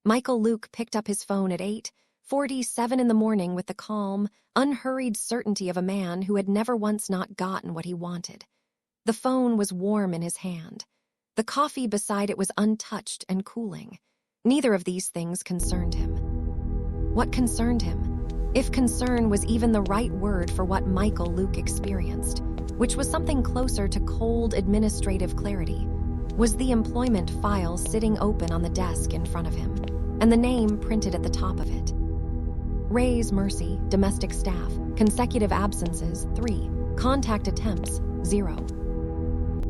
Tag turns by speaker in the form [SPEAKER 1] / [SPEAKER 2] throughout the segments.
[SPEAKER 1] Michael Luke picked up his phone at 8:47 in the morning with the calm, unhurried certainty of a man who had never once not gotten what he wanted. The phone was warm in his hand. The coffee beside it was untouched and cooling. Neither of these things concerned him. What concerned him? If concern was even the right word for what Michael Luke experienced, which was something closer to cold administrative clarity, was the employment file sitting open on the desk in front of him, and the name printed at the top of it. Ray's Mercy, domestic staff, consecutive absences, 3, contact attempts, 0.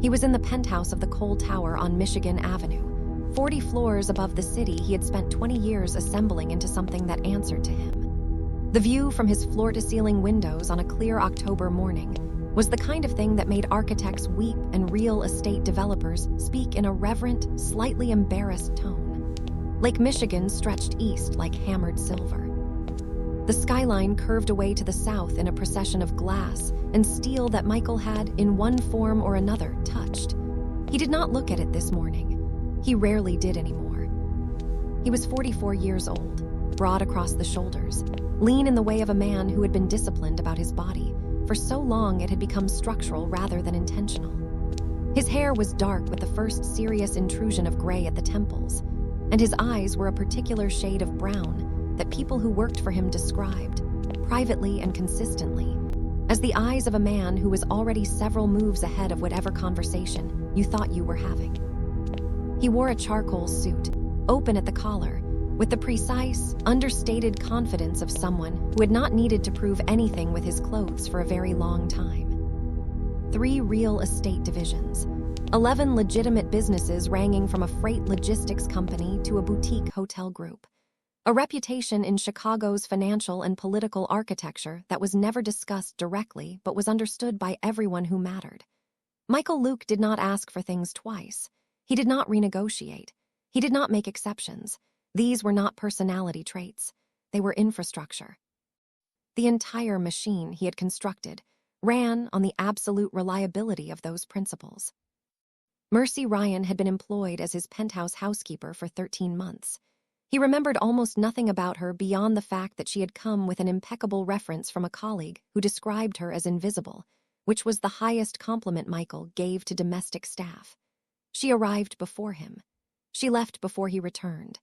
[SPEAKER 1] He was in the penthouse of the Cole Tower on Michigan Avenue. 40 floors above the city he had spent 20 years assembling into something that answered to him. The view from his floor-to-ceiling windows on a clear October morning was the kind of thing that made architects weep and real estate developers speak in a reverent, slightly embarrassed tone. Lake Michigan stretched east like hammered silver. The skyline curved away to the south in a procession of glass and steel that Michael had, in one form or another, touched. He did not look at it this morning. He rarely did anymore. He was 44 years old, broad across the shoulders, lean in the way of a man who had been disciplined about his body. For so long it had become structural rather than intentional. His hair was dark with the first serious intrusion of gray at the temples, and his eyes were a particular shade of brown that people who worked for him described, privately and consistently, as the eyes of a man who was already several moves ahead of whatever conversation you thought you were having. He wore a charcoal suit, open at the collar, with the precise, understated confidence of someone who had not needed to prove anything with his clothes for a very long time. 3 real estate divisions, 11 legitimate businesses ranging from a freight logistics company to a boutique hotel group. A reputation in Chicago's financial and political architecture that was never discussed directly but was understood by everyone who mattered. Michael Luke did not ask for things twice. He did not renegotiate. He did not make exceptions. These were not personality traits. They were infrastructure. The entire machine he had constructed ran on the absolute reliability of those principles. Mercy Ryan had been employed as his penthouse housekeeper for 13 months. He remembered almost nothing about her beyond the fact that she had come with an impeccable reference from a colleague who described her as invisible, which was the highest compliment Michael gave to domestic staff. She arrived before him. She left before he returned.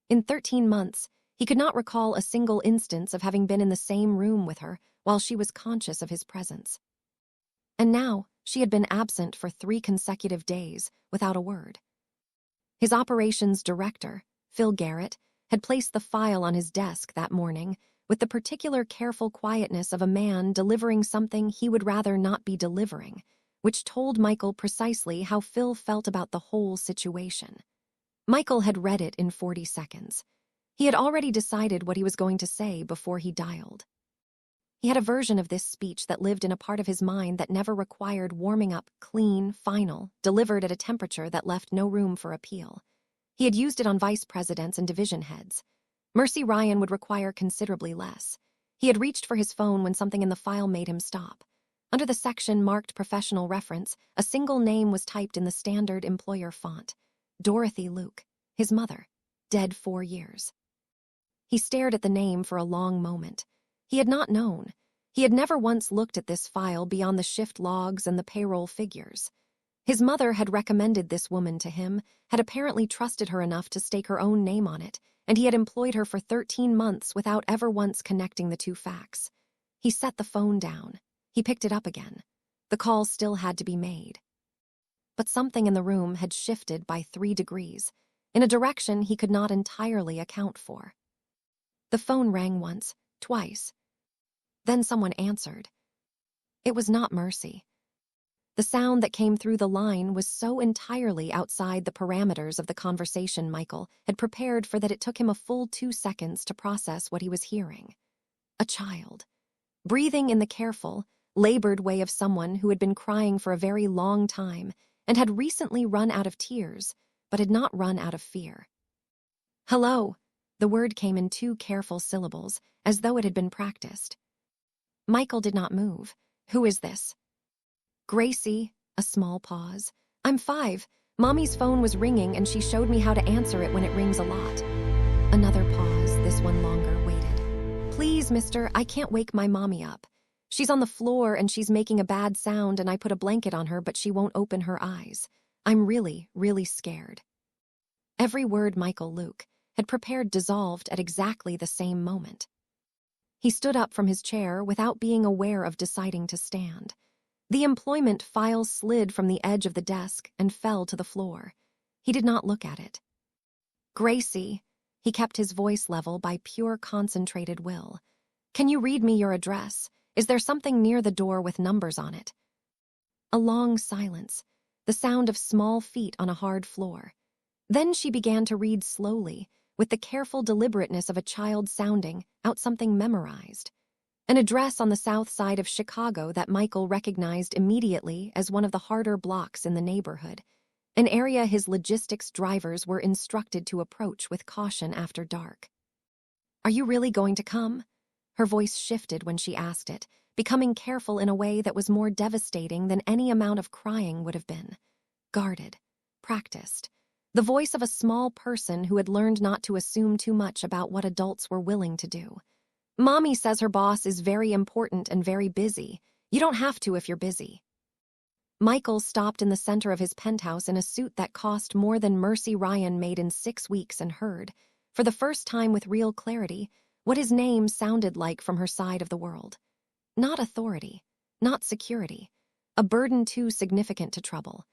[SPEAKER 1] In 13 months, he could not recall a single instance of having been in the same room with her while she was conscious of his presence. And now, she had been absent for 3 consecutive days without a word. His operations director, Phil Garrett, had placed the file on his desk that morning with the particular careful quietness of a man delivering something he would rather not be delivering, which told Michael precisely how Phil felt about the whole situation. Michael had read it in 40 seconds. He had already decided what he was going to say before he dialed. He had a version of this speech that lived in a part of his mind that never required warming up, clean, final, delivered at a temperature that left no room for appeal. He had used it on vice presidents and division heads. Mercy Ryan would require considerably less. He had reached for his phone when something in the file made him stop. Under the section marked professional reference, a single name was typed in the standard employer font. Dorothy Luke, his mother, dead 4 years. He stared at the name for a long moment. He had not known. He had never once looked at this file beyond the shift logs and the payroll figures. His mother had recommended this woman to him, had apparently trusted her enough to stake her own name on it, and he had employed her for 13 months without ever once connecting the 2 facts. He set the phone down. He picked it up again. The call still had to be made. But something in the room had shifted by 3 degrees, in a direction he could not entirely account for. The phone rang once, twice. Then someone answered. It was not Mercy. The sound that came through the line was so entirely outside the parameters of the conversation Michael had prepared for that it took him a full 2 seconds to process what he was hearing. A child, breathing in the careful, labored way of someone who had been crying for a very long time and had recently run out of tears, but had not run out of fear. Hello, the word came in 2 careful syllables, as though it had been practiced. Michael did not move. Who is this? Gracie, a small pause. I'm 5. Mommy's phone was ringing and she showed me how to answer it when it rings a lot. Another pause, this one longer, waited. Please, mister, I can't wake my mommy up. She's on the floor and she's making a bad sound and I put a blanket on her but she won't open her eyes. I'm really, really scared. Every word Michael Luke had prepared dissolved at exactly the same moment. He stood up from his chair without being aware of deciding to stand. The employment file slid from the edge of the desk and fell to the floor. He did not look at it. Gracie, he kept his voice level by pure concentrated will. Can you read me your address? Is there something near the door with numbers on it? A long silence, the sound of small feet on a hard floor. Then she began to read slowly, with the careful deliberateness of a child sounding out something memorized. An address on the south side of Chicago that Michael recognized immediately as one of the harder blocks in the neighborhood, an area his logistics drivers were instructed to approach with caution after dark. Are you really going to come? Her voice shifted when she asked it, becoming careful in a way that was more devastating than any amount of crying would have been. Guarded, practiced. The voice of a small person who had learned not to assume too much about what adults were willing to do. Mommy says her boss is very important and very busy. You don't have to if you're busy. Michael stopped in the center of his penthouse in a suit that cost more than Mercy Ryan made in 6 weeks and heard, for the first time with real clarity, what his name sounded like from her side of the world. Not authority, not security, a burden too significant to trouble.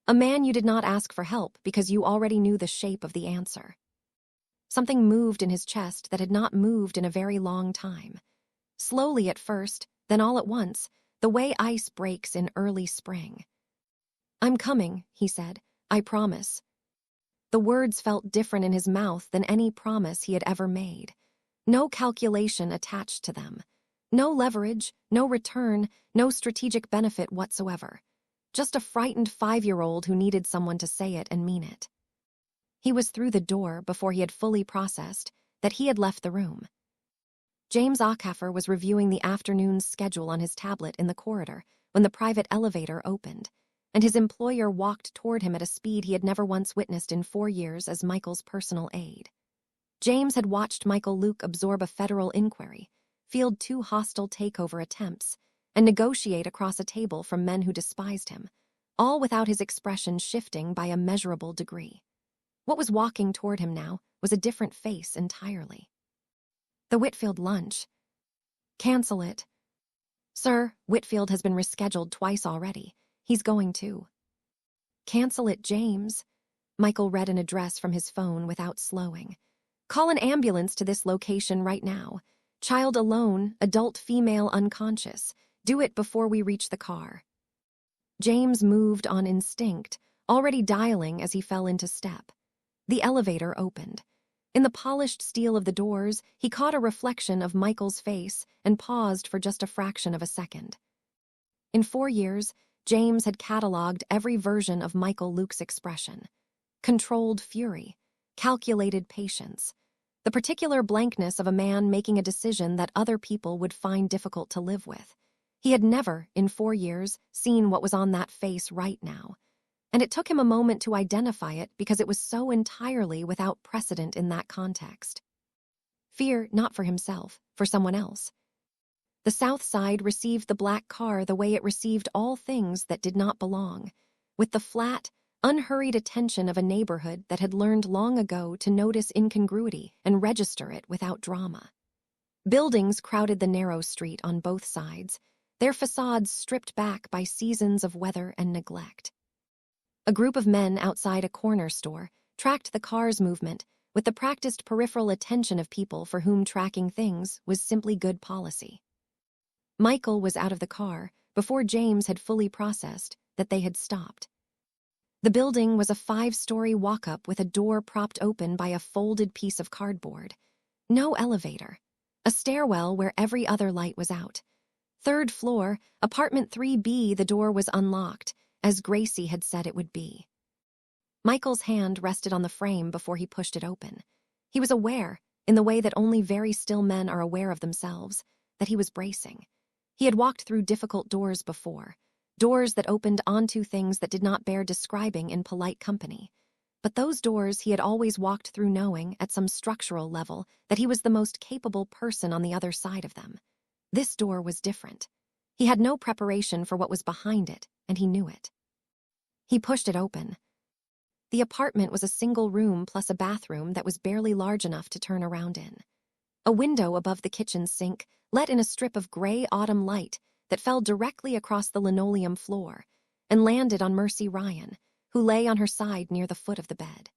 [SPEAKER 1] A man you did not ask for help because you already knew the shape of the answer. Something moved in his chest that had not moved in a very long time. Slowly at first, then all at once, the way ice breaks in early spring. I'm coming, he said. I promise. The words felt different in his mouth than any promise he had ever made. No calculation attached to them. No leverage, no return, no strategic benefit whatsoever. Just a frightened 5-year-old who needed someone to say it and mean it. He was through the door before he had fully processed that he had left the room. James Ockhafer was reviewing the afternoon's schedule on his tablet in the corridor when the private elevator opened, and his employer walked toward him at a speed he had never once witnessed in 4 years as Michael's personal aide. James had watched Michael Luke absorb a federal inquiry, field 2 hostile takeover attempts, and negotiate across a table from men who despised him, all without his expression shifting by a measurable degree. What was walking toward him now was a different face entirely. The Whitfield lunch. Cancel it. Sir, Whitfield has been rescheduled twice already. He's going to. Cancel it, James. Michael read an address from his phone without slowing. Call an ambulance to this location right now. Child alone, adult female unconscious. Do it before we reach the car. James moved on instinct, already dialing as he fell into step. The elevator opened. In the polished steel of the doors, he caught a reflection of Michael's face and paused for just a fraction of a second. In 4 years, James had catalogued every version of Michael Luke's expression. Controlled fury, calculated patience, the particular blankness of a man making a decision that other people would find difficult to live with. He had never, in 4 years, seen what was on that face right now. And it took him a moment to identify it because it was so entirely without precedent in that context. Fear not for himself, for someone else. The South Side received the black car the way it received all things that did not belong, with the flat, unhurried attention of a neighborhood that had learned long ago to notice incongruity and register it without drama. Buildings crowded the narrow street on both sides, their facades stripped back by seasons of weather and neglect. A group of men outside a corner store tracked the car's movement with the practiced peripheral attention of people for whom tracking things was simply good policy. Michael was out of the car before James had fully processed that they had stopped. The building was a 5-story walk-up with a door propped open by a folded piece of cardboard. No elevator. A stairwell where every other light was out. 3rd floor, apartment 3B, the door was unlocked, as Gracie had said it would be. Michael's hand rested on the frame before he pushed it open. He was aware, in the way that only very still men are aware of themselves, that he was bracing. He had walked through difficult doors before, doors that opened onto things that did not bear describing in polite company. But those doors he had always walked through knowing, at some structural level, that he was the most capable person on the other side of them. This door was different. He had no preparation for what was behind it, and he knew it. He pushed it open. The apartment was a single room plus a bathroom that was barely large enough to turn around in. A window above the kitchen sink let in a strip of gray autumn light that fell directly across the linoleum floor and landed on Mercy Ryan, who lay on her side near the foot of the bed.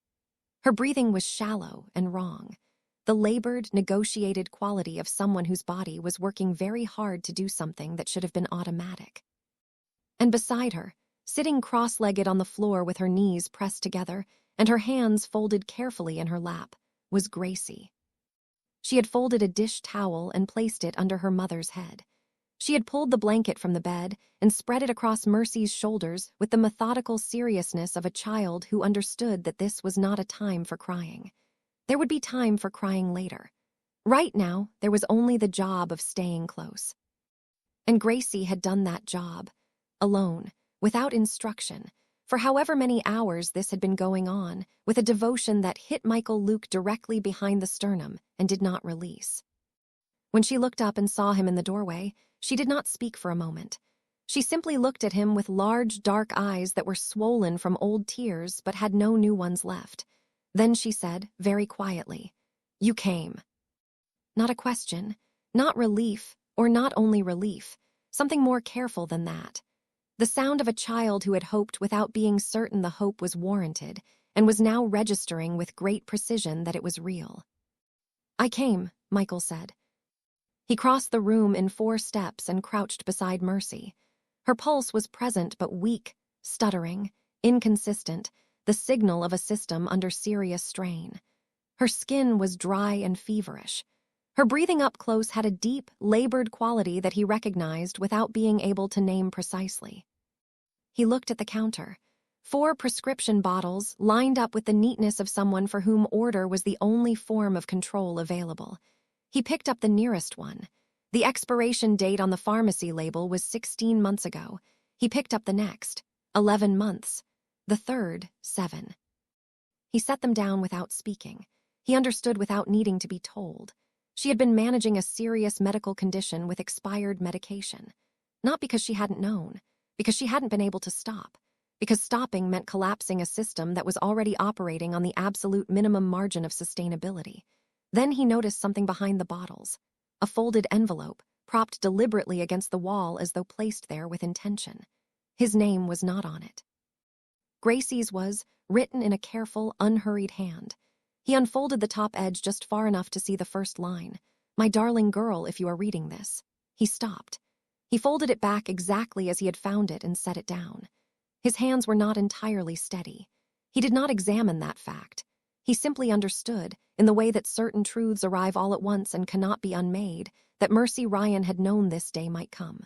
[SPEAKER 1] Her breathing was shallow and wrong, the labored, negotiated quality of someone whose body was working very hard to do something that should have been automatic. And beside her, sitting cross-legged on the floor with her knees pressed together and her hands folded carefully in her lap, was Gracie. She had folded a dish towel and placed it under her mother's head. She had pulled the blanket from the bed and spread it across Mercy's shoulders with the methodical seriousness of a child who understood that this was not a time for crying. There would be time for crying later. Right now, there was only the job of staying close. And Gracie had done that job, alone, without instruction, for however many hours this had been going on, with a devotion that hit Michael Luke directly behind the sternum and did not release. When she looked up and saw him in the doorway, she did not speak for a moment. She simply looked at him with large, dark eyes that were swollen from old tears but had no new ones left. Then she said, very quietly, "You came." Not a question, not relief, or not only relief, something more careful than that. The sound of a child who had hoped without being certain the hope was warranted, and was now registering with great precision that it was real. "I came," Michael said. He crossed the room in 4 steps and crouched beside Mercy. Her pulse was present but weak, stuttering, inconsistent, the signal of a system under serious strain. Her skin was dry and feverish. Her breathing up close had a deep, labored quality that he recognized without being able to name precisely. He looked at the counter. 4 prescription bottles lined up with the neatness of someone for whom order was the only form of control available. He picked up the nearest one. The expiration date on the pharmacy label was 16 months ago. He picked up the next, 11 months. The third, 7. He set them down without speaking. He understood without needing to be told. She had been managing a serious medical condition with expired medication. Not because she hadn't known, because she hadn't been able to stop. Because stopping meant collapsing a system that was already operating on the absolute minimum margin of sustainability. Then he noticed something behind the bottles. A folded envelope, propped deliberately against the wall as though placed there with intention. His name was not on it. Gracie's was, written in a careful, unhurried hand. He unfolded the top edge just far enough to see the first line. "My darling girl, if you are reading this." He stopped. He folded it back exactly as he had found it and set it down. His hands were not entirely steady. He did not examine that fact. He simply understood, in the way that certain truths arrive all at once and cannot be unmade, that Mercy Ryan had known this day might come.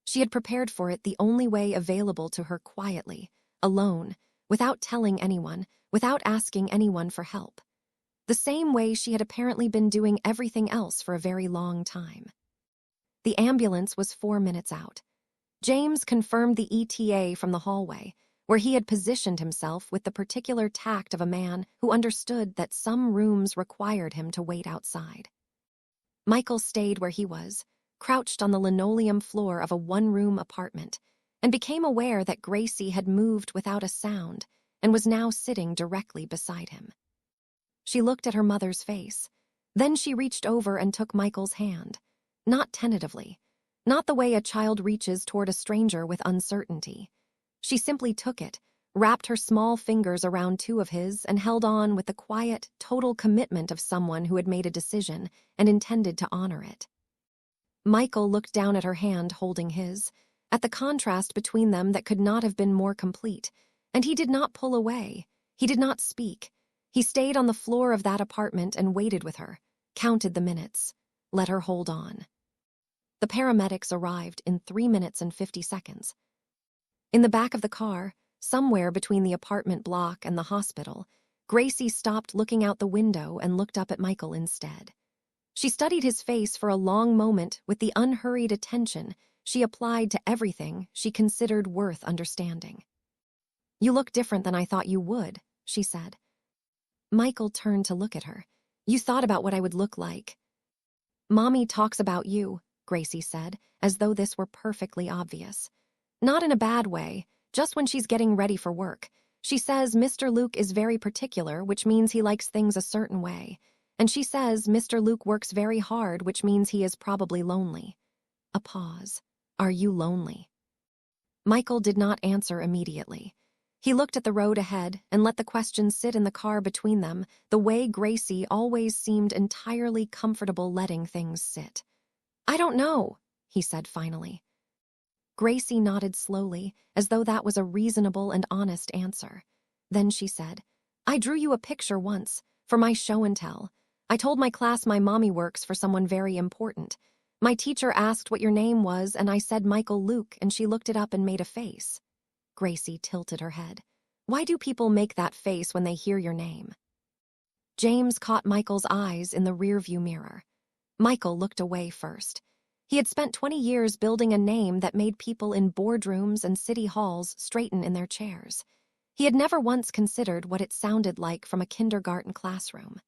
[SPEAKER 1] She had prepared for it the only way available to her quietly, alone, without telling anyone, without asking anyone for help. The same way she had apparently been doing everything else for a very long time. The ambulance was 4 minutes out. James confirmed the ETA from the hallway, where he had positioned himself with the particular tact of a man who understood that some rooms required him to wait outside. Michael stayed where he was, crouched on the linoleum floor of a 1-room apartment, and became aware that Gracie had moved without a sound and was now sitting directly beside him. She looked at her mother's face. Then she reached over and took Michael's hand, not tentatively, not the way a child reaches toward a stranger with uncertainty. She simply took it, wrapped her small fingers around 2 of his, and held on with the quiet, total commitment of someone who had made a decision and intended to honor it. Michael looked down at her hand holding his, at the contrast between them that could not have been more complete, and he did not pull away. He did not speak. He stayed on the floor of that apartment and waited with her, counted the minutes, let her hold on. The paramedics arrived in 3 minutes and 50 seconds. In the back of the car, somewhere between the apartment block and the hospital, Gracie stopped looking out the window and looked up at Michael instead. She studied his face for a long moment with the unhurried attention she applied to everything she considered worth understanding. "You look different than I thought you would," she said. Michael turned to look at her. You thought about what I would look like. Mommy talks about you, Gracie said, as though this were perfectly obvious. Not in a bad way, just when she's getting ready for work. She says Mr. Luke is very particular, which means he likes things a certain way. And she says Mr. Luke works very hard, which means he is probably lonely. A pause. Are you lonely? Michael did not answer immediately. He looked at the road ahead and let the question sit in the car between them, the way Gracie always seemed entirely comfortable letting things sit. I don't know, he said finally. Gracie nodded slowly, as though that was a reasonable and honest answer. Then she said, I drew you a picture once, for my show and tell. I told my class my mommy works for someone very important. My teacher asked what your name was, and I said Michael Luke, and she looked it up and made a face. Gracie tilted her head. Why do people make that face when they hear your name? James caught Michael's eyes in the rearview mirror. Michael looked away first. He had spent 20 years building a name that made people in boardrooms and city halls straighten in their chairs. He had never once considered what it sounded like from a kindergarten classroom.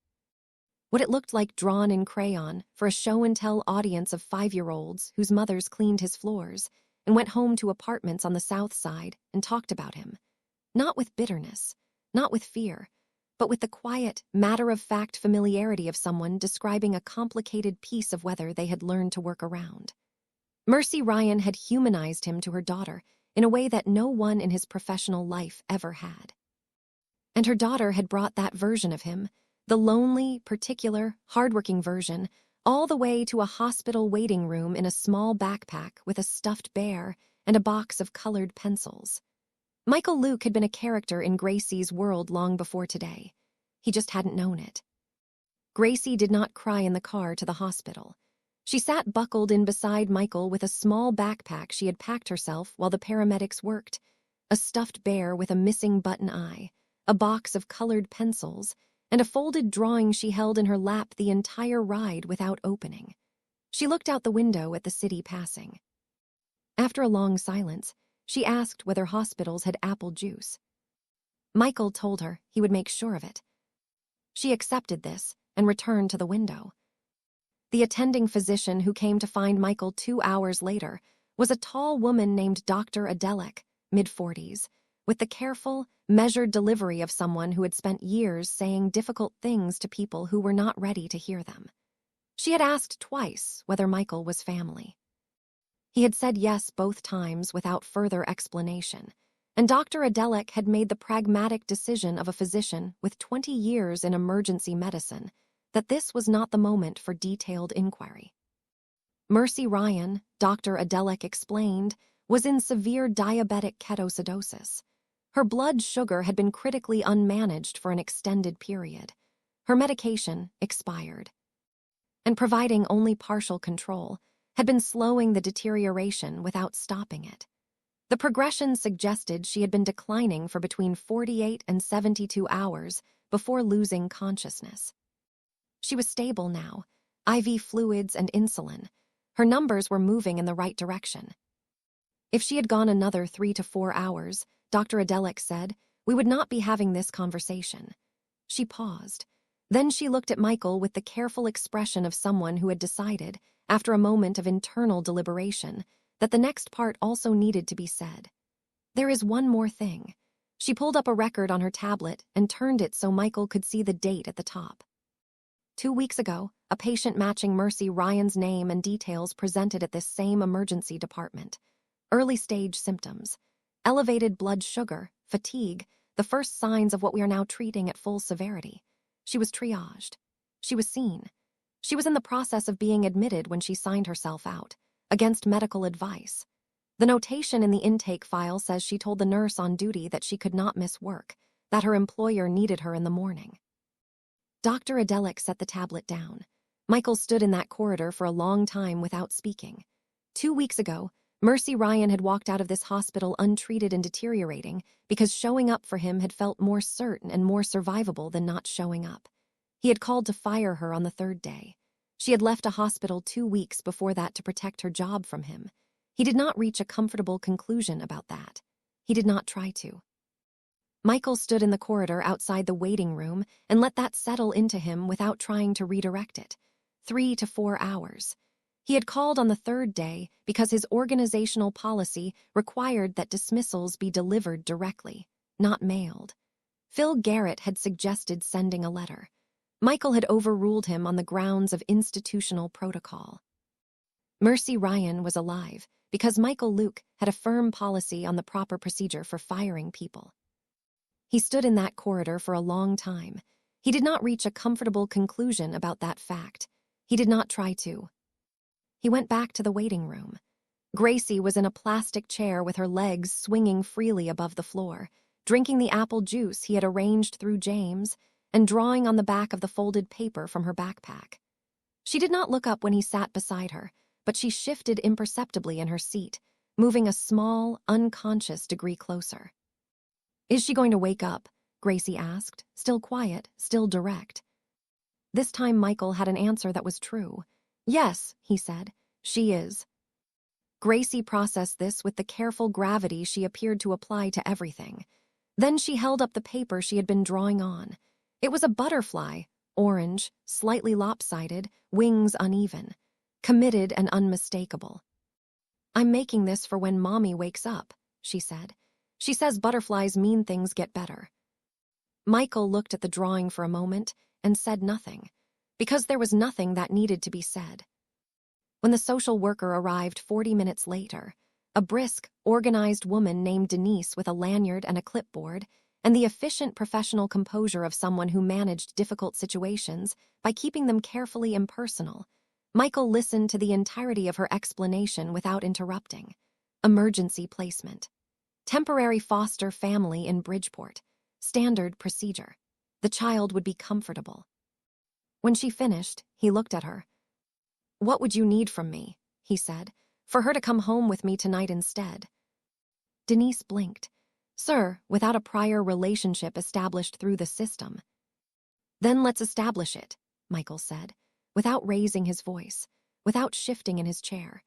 [SPEAKER 1] What it looked like drawn in crayon for a show-and-tell audience of 5-year-olds whose mothers cleaned his floors and went home to apartments on the South Side and talked about him. Not with bitterness, not with fear, but with the quiet, matter-of-fact familiarity of someone describing a complicated piece of weather they had learned to work around. Mercy Ryan had humanized him to her daughter in a way that no one in his professional life ever had. And her daughter had brought that version of him, the lonely, particular, hardworking version, all the way to a hospital waiting room in a small backpack with a stuffed bear and a box of colored pencils. Michael Luke had been a character in Gracie's world long before today. He just hadn't known it. Gracie did not cry in the car to the hospital. She sat buckled in beside Michael with a small backpack she had packed herself while the paramedics worked, a stuffed bear with a missing button eye, a box of colored pencils, and a folded drawing she held in her lap the entire ride without opening. She looked out the window at the city passing. After a long silence, she asked whether hospitals had apple juice. Michael told her he would make sure of it. She accepted this and returned to the window. The attending physician who came to find Michael 2 hours later was a tall woman named Dr. Adelek, mid-40s, with the careful, measured delivery of someone who had spent years saying difficult things to people who were not ready to hear them. She had asked twice whether Michael was family. He had said yes both times without further explanation, and Dr. Adelek had made the pragmatic decision of a physician with 20 years in emergency medicine that this was not the moment for detailed inquiry. Mercy Ryan, Dr. Adelek explained, was in severe diabetic ketoacidosis. Her blood sugar had been critically unmanaged for an extended period. Her medication expired. And providing only partial control, had been slowing the deterioration without stopping it. The progression suggested she had been declining for between 48 and 72 hours before losing consciousness. She was stable now, IV fluids and insulin. Her numbers were moving in the right direction. If she had gone another 3 to 4 hours, Dr. Adelek said, we would not be having this conversation. She paused. Then she looked at Michael with the careful expression of someone who had decided, after a moment of internal deliberation, that the next part also needed to be said. There is one more thing. She pulled up a record on her tablet and turned it so Michael could see the date at the top. 2 weeks ago, a patient matching Mercy Ryan's name and details presented at this same emergency department. Early-stage symptoms. Elevated blood sugar, fatigue, the first signs of what we are now treating at full severity. She was triaged. She was seen. She was in the process of being admitted when she signed herself out, against medical advice. The notation in the intake file says she told the nurse on duty that she could not miss work, that her employer needed her in the morning. Dr. Adelek set the tablet down. Michael stood in that corridor for a long time without speaking. 2 weeks ago, Mercy Ryan had walked out of this hospital untreated and deteriorating because showing up for him had felt more certain and more survivable than not showing up. He had called to fire her on the 3rd day. She had left a hospital 2 weeks before that to protect her job from him. He did not reach a comfortable conclusion about that. He did not try to. Michael stood in the corridor outside the waiting room and let that settle into him without trying to redirect it. 3 to 4 hours. He had called on the third day because his organizational policy required that dismissals be delivered directly, not mailed. Phil Garrett had suggested sending a letter. Michael had overruled him on the grounds of institutional protocol. Mercy Ryan was alive because Michael Luke had a firm policy on the proper procedure for firing people. He stood in that corridor for a long time. He did not reach a comfortable conclusion about that fact. He did not try to. He went back to the waiting room. Gracie was in a plastic chair with her legs swinging freely above the floor, drinking the apple juice he had arranged through James and drawing on the back of the folded paper from her backpack. She did not look up when he sat beside her, but she shifted imperceptibly in her seat, moving a small, unconscious degree closer. "Is she going to wake up?" Gracie asked, still quiet, still direct. This time Michael had an answer that was true. "Yes," he said, "she is." Gracie processed this with the careful gravity she appeared to apply to everything. Then she held up the paper she had been drawing on. It was a butterfly, orange, slightly lopsided, wings uneven, committed and unmistakable. "I'm making this for when Mommy wakes up," she said. "She says butterflies mean things get better." Michael looked at the drawing for a moment and said nothing, because there was nothing that needed to be said. When the social worker arrived 40 minutes later, a brisk, organized woman named Denise with a lanyard and a clipboard, and the efficient professional composure of someone who managed difficult situations by keeping them carefully impersonal, Michael listened to the entirety of her explanation without interrupting. Emergency placement. Temporary foster family in Bridgeport. Standard procedure. The child would be comfortable. When she finished, he looked at her. "What would you need from me?" he said. "For her to come home with me tonight instead." Denise blinked. "Sir, without a prior relationship established through the system." "Then let's establish it," Michael said, without raising his voice, without shifting in his chair,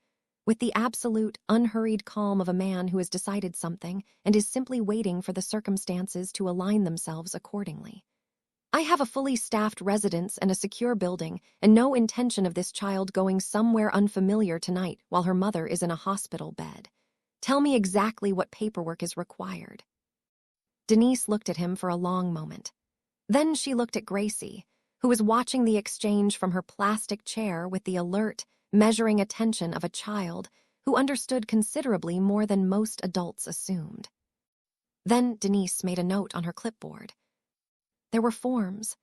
[SPEAKER 1] with the absolute, unhurried calm of a man who has decided something and is simply waiting for the circumstances to align themselves accordingly. "I have a fully staffed residence and a secure building, and no intention of this child going somewhere unfamiliar tonight while her mother is in a hospital bed. Tell me exactly what paperwork is required." Denise looked at him for a long moment. Then she looked at Gracie, who was watching the exchange from her plastic chair with the alert, measuring attention of a child who understood considerably more than most adults assumed. Then Denise made a note on her clipboard. There were forms.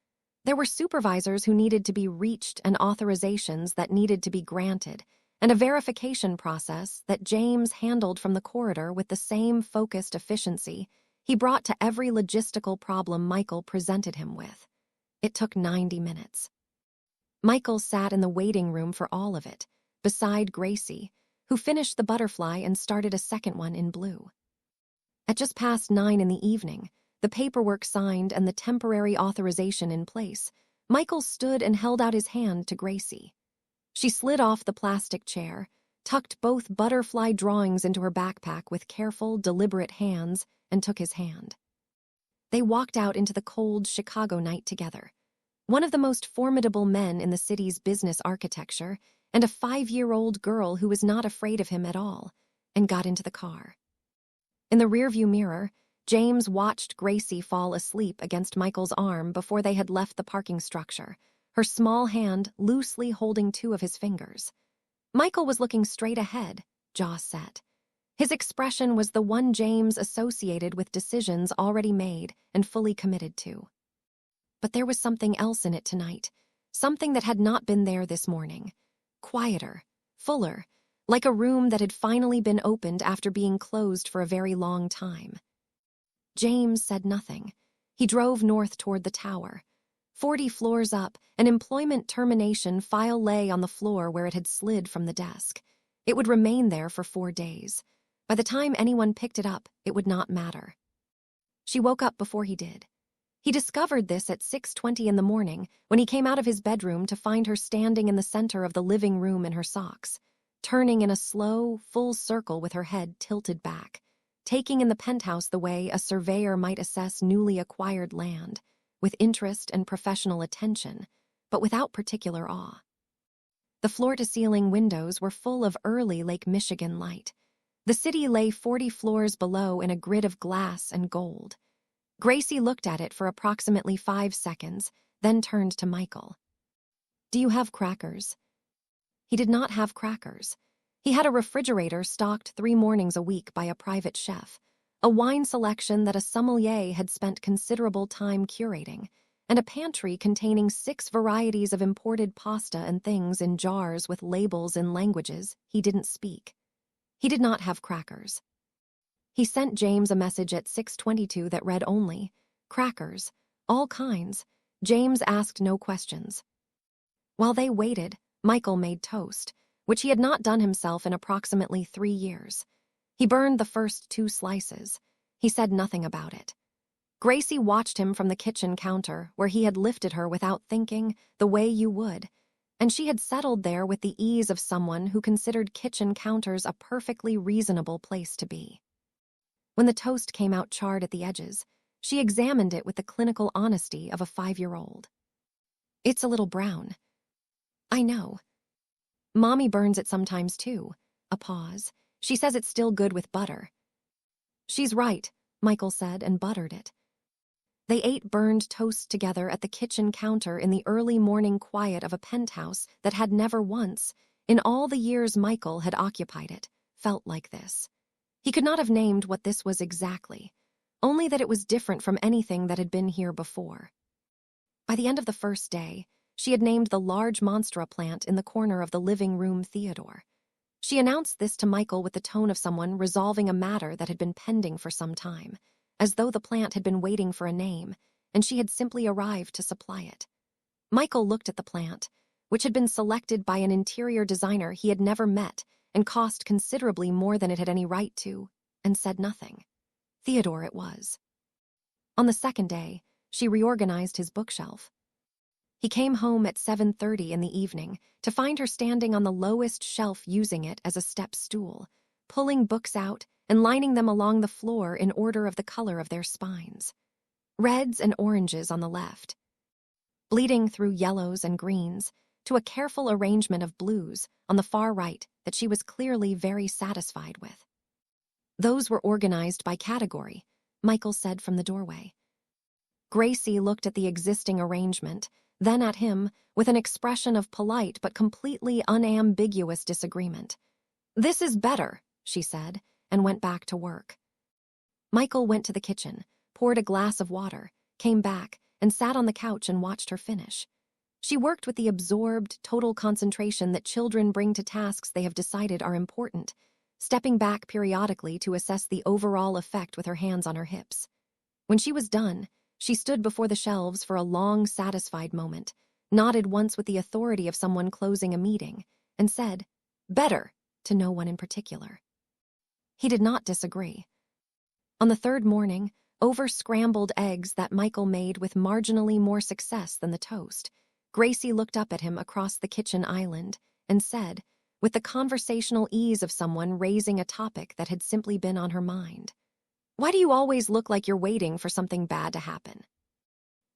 [SPEAKER 1] There were supervisors who needed to be reached and authorizations that needed to be granted, and a verification process that James handled from the corridor with the same focused efficiency he brought to every logistical problem Michael presented him with. It took 90 minutes. Michael sat in the waiting room for all of it, beside Gracie, who finished the butterfly and started a second one in blue. At just past 9 in the evening, the paperwork signed and the temporary authorization in place, Michael stood and held out his hand to Gracie. She slid off the plastic chair, tucked both butterfly drawings into her backpack with careful, deliberate hands, and took his hand. They walked out into the cold Chicago night together. One of the most formidable men in the city's business architecture, and a 5-year-old girl who was not afraid of him at all, and got into the car. In the rearview mirror, James watched Gracie fall asleep against Michael's arm before they had left the parking structure, her small hand loosely holding 2 of his fingers. Michael was looking straight ahead, jaw set. His expression was the one James associated with decisions already made and fully committed to. But there was something else in it tonight, something that had not been there this morning. Quieter, fuller, like a room that had finally been opened after being closed for a very long time. James said nothing. He drove north toward the tower. 40 floors up, an employment termination file lay on the floor where it had slid from the desk. It would remain there for 4 days. By the time anyone picked it up, it would not matter. She woke up before he did. He discovered this at 6:20 in the morning when he came out of his bedroom to find her standing in the center of the living room in her socks, turning in a slow, full circle with her head tilted back, taking in the penthouse the way a surveyor might assess newly acquired land, with interest and professional attention, but without particular awe. The floor-to-ceiling windows were full of early Lake Michigan light. The city lay 40 floors below in a grid of glass and gold. Gracie looked at it for approximately 5 seconds, then turned to Michael. "Do you have crackers?" He did not have crackers. He had a refrigerator stocked 3 mornings a week by a private chef, a wine selection that a sommelier had spent considerable time curating, and a pantry containing 6 varieties of imported pasta and things in jars with labels in languages he didn't speak. He did not have crackers. He sent James a message at 6:22 that read only, "Crackers, all kinds." James asked no questions. While they waited, Michael made toast, which he had not done himself in approximately 3 years. He burned the first 2 slices. He said nothing about it. Gracie watched him from the kitchen counter, where he had lifted her without thinking, the way you would, and she had settled there with the ease of someone who considered kitchen counters a perfectly reasonable place to be. When the toast came out charred at the edges, she examined it with the clinical honesty of a 5-year-old. "It's a little brown." "I know. Mommy burns it sometimes too." A pause. "She says it's still good with butter." "She's right," Michael said, and buttered it. They ate burned toast together at the kitchen counter in the early morning quiet of a penthouse that had never once, in all the years Michael had occupied it, felt like this. He could not have named what this was exactly, only that it was different from anything that had been here before. By the end of the first day, she had named the large monstera plant in the corner of the living room Theodore. She announced this to Michael with the tone of someone resolving a matter that had been pending for some time, as though the plant had been waiting for a name, and she had simply arrived to supply it. Michael looked at the plant, which had been selected by an interior designer he had never met and cost considerably more than it had any right to, and said nothing. Theodore it was. On the second day, she reorganized his bookshelf. He came home at 7:30 in the evening to find her standing on the lowest shelf using it as a step stool, pulling books out and lining them along the floor in order of the color of their spines. Reds and oranges on the left, bleeding through yellows and greens, to a careful arrangement of blues on the far right that she was clearly very satisfied with. "Those were organized by category," Michael said from the doorway. Gracie looked at the existing arrangement, then at him, with an expression of polite but completely unambiguous disagreement. "This is better," she said, and went back to work. Michael went to the kitchen, poured a glass of water, came back, and sat on the couch and watched her finish. She worked with the absorbed, total concentration that children bring to tasks they have decided are important, stepping back periodically to assess the overall effect with her hands on her hips. When she was done, she stood before the shelves for a long, satisfied moment, nodded once with the authority of someone closing a meeting, and said, "Better," to no one in particular. He did not disagree. On the third morning, over scrambled eggs that Michael made with marginally more success than the toast, Gracie looked up at him across the kitchen island and said, with the conversational ease of someone raising a topic that had simply been on her mind, "Why do you always look like you're waiting for something bad to happen?"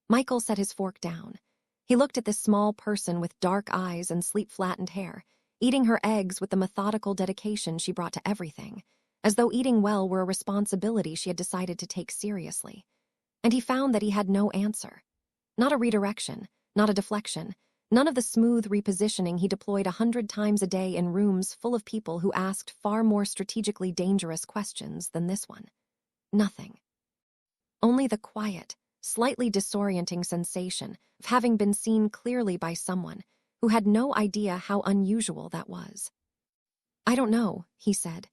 [SPEAKER 1] Michael set his fork down. He looked at this small person with dark eyes and sleep-flattened hair, eating her eggs with the methodical dedication she brought to everything, as though eating well were a responsibility she had decided to take seriously. And he found that he had no answer. Not a redirection, not a deflection, none of the smooth repositioning he deployed 100 times a day in rooms full of people who asked far more strategically dangerous questions than this one. Nothing. Only the quiet, slightly disorienting sensation of having been seen clearly by someone who had no idea how unusual that was. "I don't know," he said.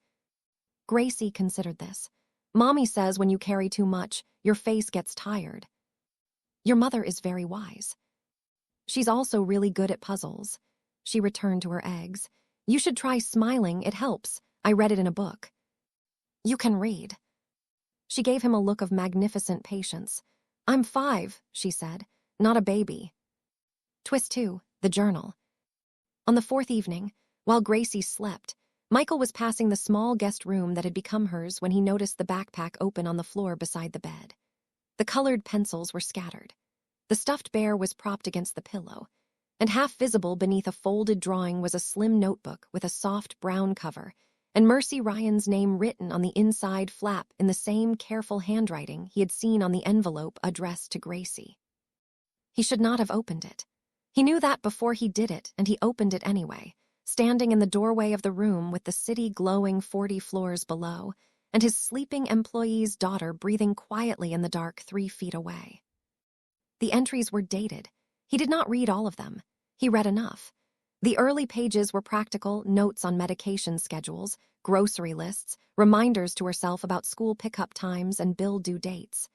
[SPEAKER 1] Gracie considered this. "Mommy says when you carry too much, your face gets tired." "Your mother is very wise." "She's also really good at puzzles." She returned to her eggs. "You should try smiling, it helps. I read it in a book." "You can read." She gave him a look of magnificent patience. "I'm 5, she said, "not a baby." Twist 2, the journal. On the 4th evening, while Gracie slept, Michael was passing the small guest room that had become hers when he noticed the backpack open on the floor beside the bed. The colored pencils were scattered. The stuffed bear was propped against the pillow, and half visible beneath a folded drawing was a slim notebook with a soft brown cover and Mercy Ryan's name written on the inside flap in the same careful handwriting he had seen on the envelope addressed to Gracie. He should not have opened it. He knew that before he did it, and he opened it anyway, standing in the doorway of the room with the city glowing 40 floors below, and his sleeping employee's daughter breathing quietly in the dark 3 feet away. The entries were dated. He did not read all of them. He read enough. The early pages were practical notes on medication schedules, grocery lists, reminders to herself about school pickup times and bill due dates.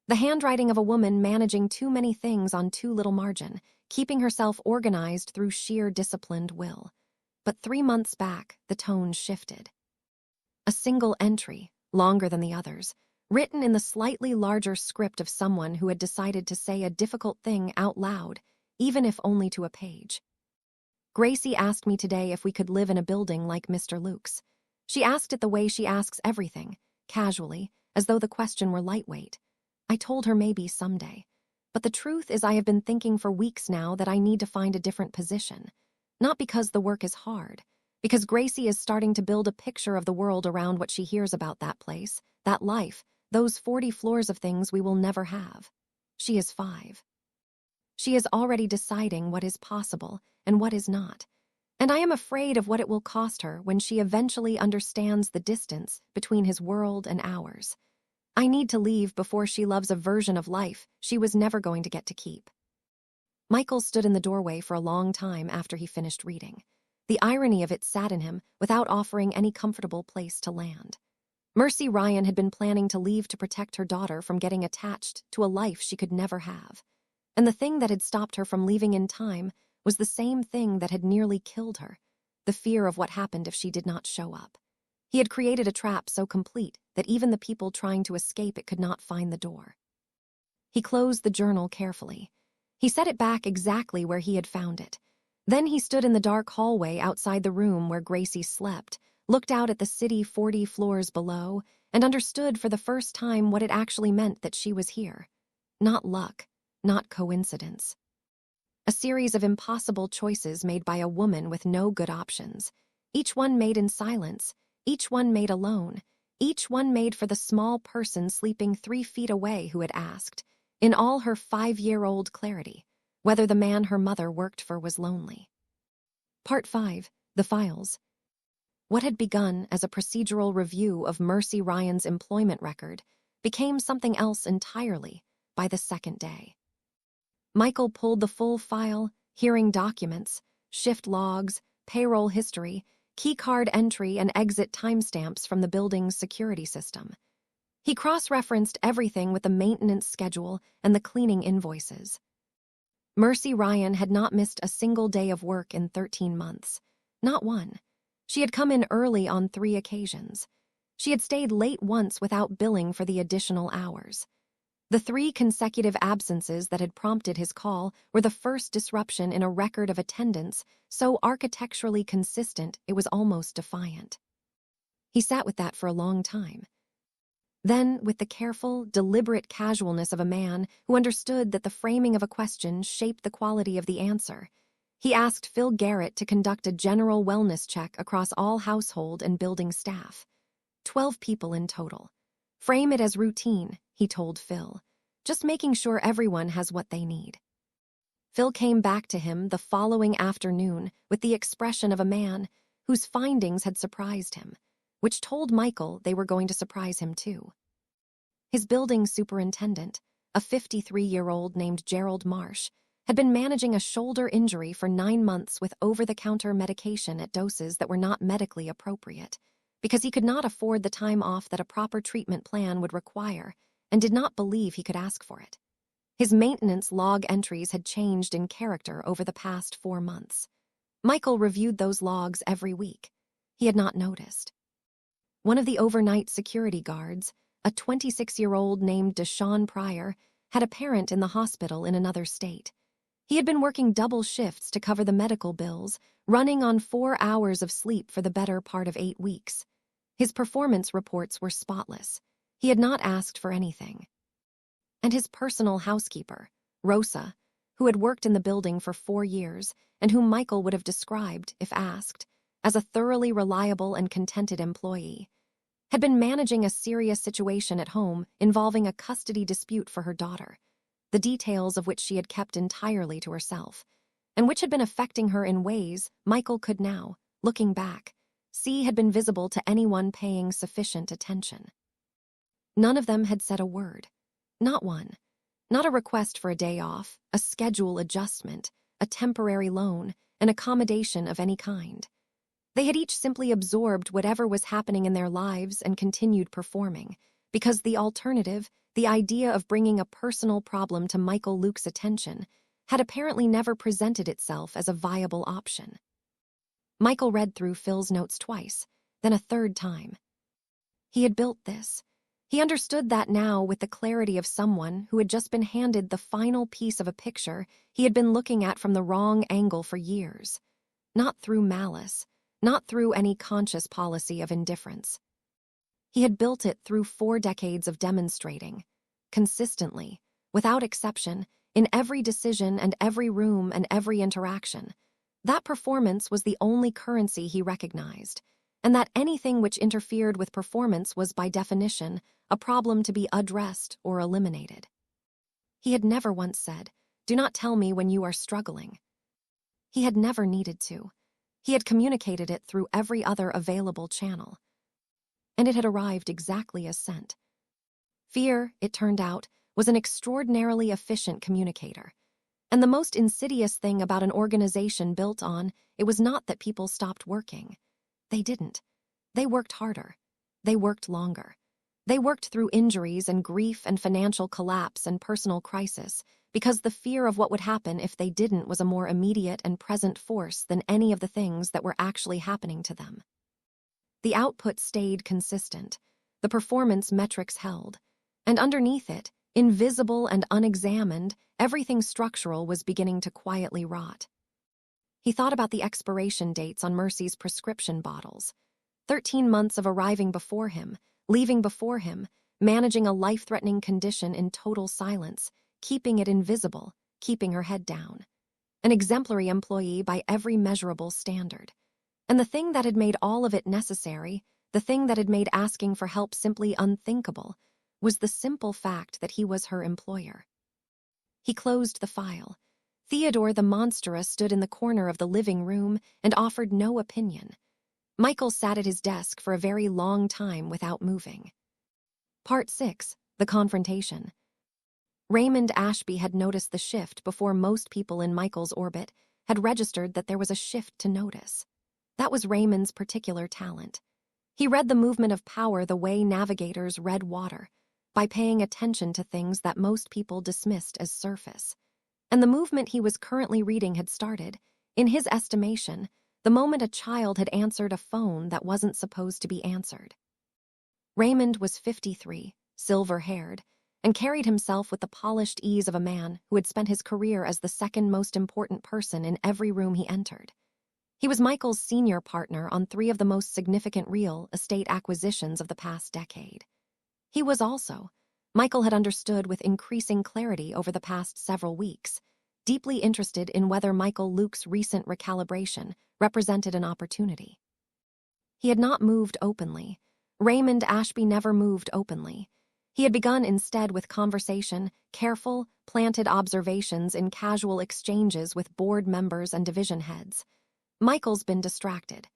[SPEAKER 1] The handwriting of a woman managing too many things on too little margin, keeping herself organized through sheer disciplined will. But 3 months back, the tone shifted. A single entry, longer than the others, written in the slightly larger script of someone who had decided to say a difficult thing out loud, even if only to a page. Gracie asked me today if we could live in a building like Mr. Luke's. She asked it the way she asks everything, casually, as though the question were lightweight. I told her maybe someday. But the truth is I have been thinking for weeks now that I need to find a different position. Not because the work is hard, because Gracie is starting to build a picture of the world around what she hears about that place, that life, those 40 floors of things we will never have. She is 5. She is already deciding what is possible and what is not, and I am afraid of what it will cost her when she eventually understands the distance between his world and ours. I need to leave before she loves a version of life she was never going to get to keep. Michael stood in the doorway for a long time after he finished reading. The irony of it sat in him without offering any comfortable place to land. Mercy Ryan had been planning to leave to protect her daughter from getting attached to a life she could never have. And the thing that had stopped her from leaving in time was the same thing that had nearly killed her, the fear of what happened if she did not show up. He had created a trap so complete that even the people trying to escape it could not find the door. He closed the journal carefully. He set it back exactly where he had found it. Then he stood in the dark hallway outside the room where Gracie slept, looked out at the city 40 floors below, and understood for the first time what it actually meant that she was here. Not luck, not coincidence. A series of impossible choices made by a woman with no good options. Each one made in silence, each one made alone, each one made for the small person sleeping 3 feet away who had asked, in all her 5-year-old clarity, whether the man her mother worked for was lonely. Part 5, The Files. What had begun as a procedural review of Mercy Ryan's employment record became something else entirely by the second day. Michael pulled the full file, hearing documents, shift logs, payroll history, keycard entry, and exit timestamps from the building's security system. He cross-referenced everything with the maintenance schedule and the cleaning invoices. Mercy Ryan had not missed a single day of work in 13 months. Not one. She had come in early on 3 occasions. She had stayed late once without billing for the additional hours. The 3 consecutive absences that had prompted his call were the first disruption in a record of attendance so architecturally consistent it was almost defiant. He sat with that for a long time. Then, with the careful, deliberate casualness of a man who understood that the framing of a question shaped the quality of the answer, he asked Phil Garrett to conduct a general wellness check across all household and building staff. 12 people in total. Frame it as routine, he told Phil, just making sure everyone has what they need. Phil came back to him the following afternoon with the expression of a man whose findings had surprised him, which told Michael they were going to surprise him too. His building superintendent, a 53-year-old named Gerald Marsh, had been managing a shoulder injury for 9 months with over-the-counter medication at doses that were not medically appropriate, because he could not afford the time off that a proper treatment plan would require and did not believe he could ask for it. His maintenance log entries had changed in character over the past 4 months. Michael reviewed those logs every week. He had not noticed. One of the overnight security guards, a 26-year-old named Deshawn Pryor, had a parent in the hospital in another state. He had been working double shifts to cover the medical bills, running on 4 hours of sleep for the better part of 8 weeks. His performance reports were spotless. He had not asked for anything. And his personal housekeeper, Rosa, who had worked in the building for 4 years and whom Michael would have described, if asked, as a thoroughly reliable and contented employee, had been managing a serious situation at home involving a custody dispute for her daughter, the details of which she had kept entirely to herself, and which had been affecting her in ways Michael could now, looking back, see had been visible to anyone paying sufficient attention. None of them had said a word. Not one. Not a request for a day off, a schedule adjustment, a temporary loan, an accommodation of any kind. They had each simply absorbed whatever was happening in their lives and continued performing, because the alternative, the idea of bringing a personal problem to Michael Luke's attention, had apparently never presented itself as a viable option. Michael read through Phil's notes twice, then a third time. He had built this. He understood that now with the clarity of someone who had just been handed the final piece of a picture he had been looking at from the wrong angle for years. Not through malice, not through any conscious policy of indifference. He had built it through 4 decades of demonstrating, consistently, without exception, in every decision and every room and every interaction. That performance was the only currency he recognized, and that anything which interfered with performance was by definition a problem to be addressed or eliminated. He had never once said, "Do not tell me when you are struggling." He had never needed to. He had communicated it through every other available channel. And it had arrived exactly as sent. Fear, it turned out, was an extraordinarily efficient communicator. And the most insidious thing about an organization built on it was not that people stopped working. They didn't. They worked harder. They worked longer. They worked through injuries and grief and financial collapse and personal crisis because the fear of what would happen if they didn't was a more immediate and present force than any of the things that were actually happening to them. The output stayed consistent. The performance metrics held. And underneath it, invisible and unexamined, everything structural was beginning to quietly rot. He thought about the expiration dates on Mercy's prescription bottles. 13 months of arriving before him, leaving before him, managing a life-threatening condition in total silence, keeping it invisible, keeping her head down. An exemplary employee by every measurable standard. And the thing that had made all of it necessary, the thing that had made asking for help simply unthinkable, was the simple fact that he was her employer. He closed the file. Theodore the Monstrous stood in the corner of the living room and offered no opinion. Michael sat at his desk for a very long time without moving. Part 6, The Confrontation. Raymond Ashby had noticed the shift before most people in Michael's orbit had registered that there was a shift to notice. That was Raymond's particular talent. He read the movement of power the way navigators read water, by paying attention to things that most people dismissed as surface. And the movement he was currently reading had started, in his estimation, the moment a child had answered a phone that wasn't supposed to be answered. Raymond was 53, silver-haired, and carried himself with the polished ease of a man who had spent his career as the second most important person in every room he entered. He was Michael's senior partner on 3 of the most significant real estate acquisitions of the past decade. He was also, Michael had understood with increasing clarity over the past several weeks, deeply interested in whether Michael Luke's recent recalibration represented an opportunity. He had not moved openly. Raymond Ashby never moved openly. He had begun instead with conversation, careful, planted observations in casual exchanges with board members and division heads. Michael's been distracted.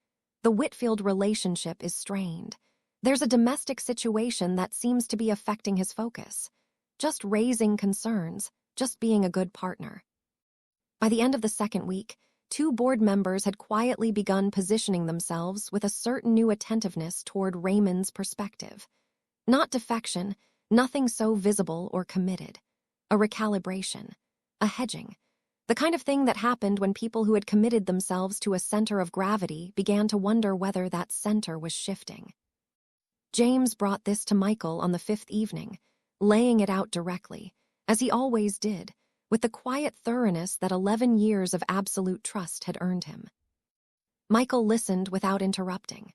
[SPEAKER 1] The Whitfield relationship is strained. There's a domestic situation that seems to be affecting his focus. Just raising concerns, just being a good partner. By the end of the second week, 2 board members had quietly begun positioning themselves with a certain new attentiveness toward Raymond's perspective. Not defection, nothing so visible or committed. A recalibration, a hedging. The kind of thing that happened when people who had committed themselves to a center of gravity began to wonder whether that center was shifting. James brought this to Michael on the 5th evening, laying it out directly, as he always did, with the quiet thoroughness that 11 years of absolute trust had earned him. Michael listened without interrupting.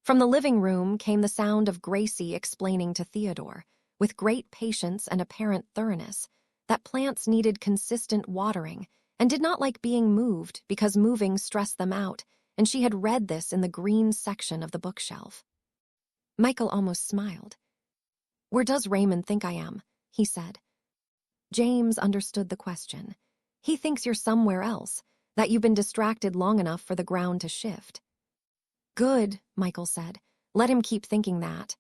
[SPEAKER 1] From the living room came the sound of Gracie explaining to Theodore, with great patience and apparent thoroughness, that plants needed consistent watering and did not like being moved because moving stressed them out, and she had read this in the green section of the bookshelf. Michael almost smiled. "Where does Raymond think I am?" he said. James understood the question. "He thinks you're somewhere else, that you've been distracted long enough for the ground to shift." "Good," Michael said. "Let him keep thinking that."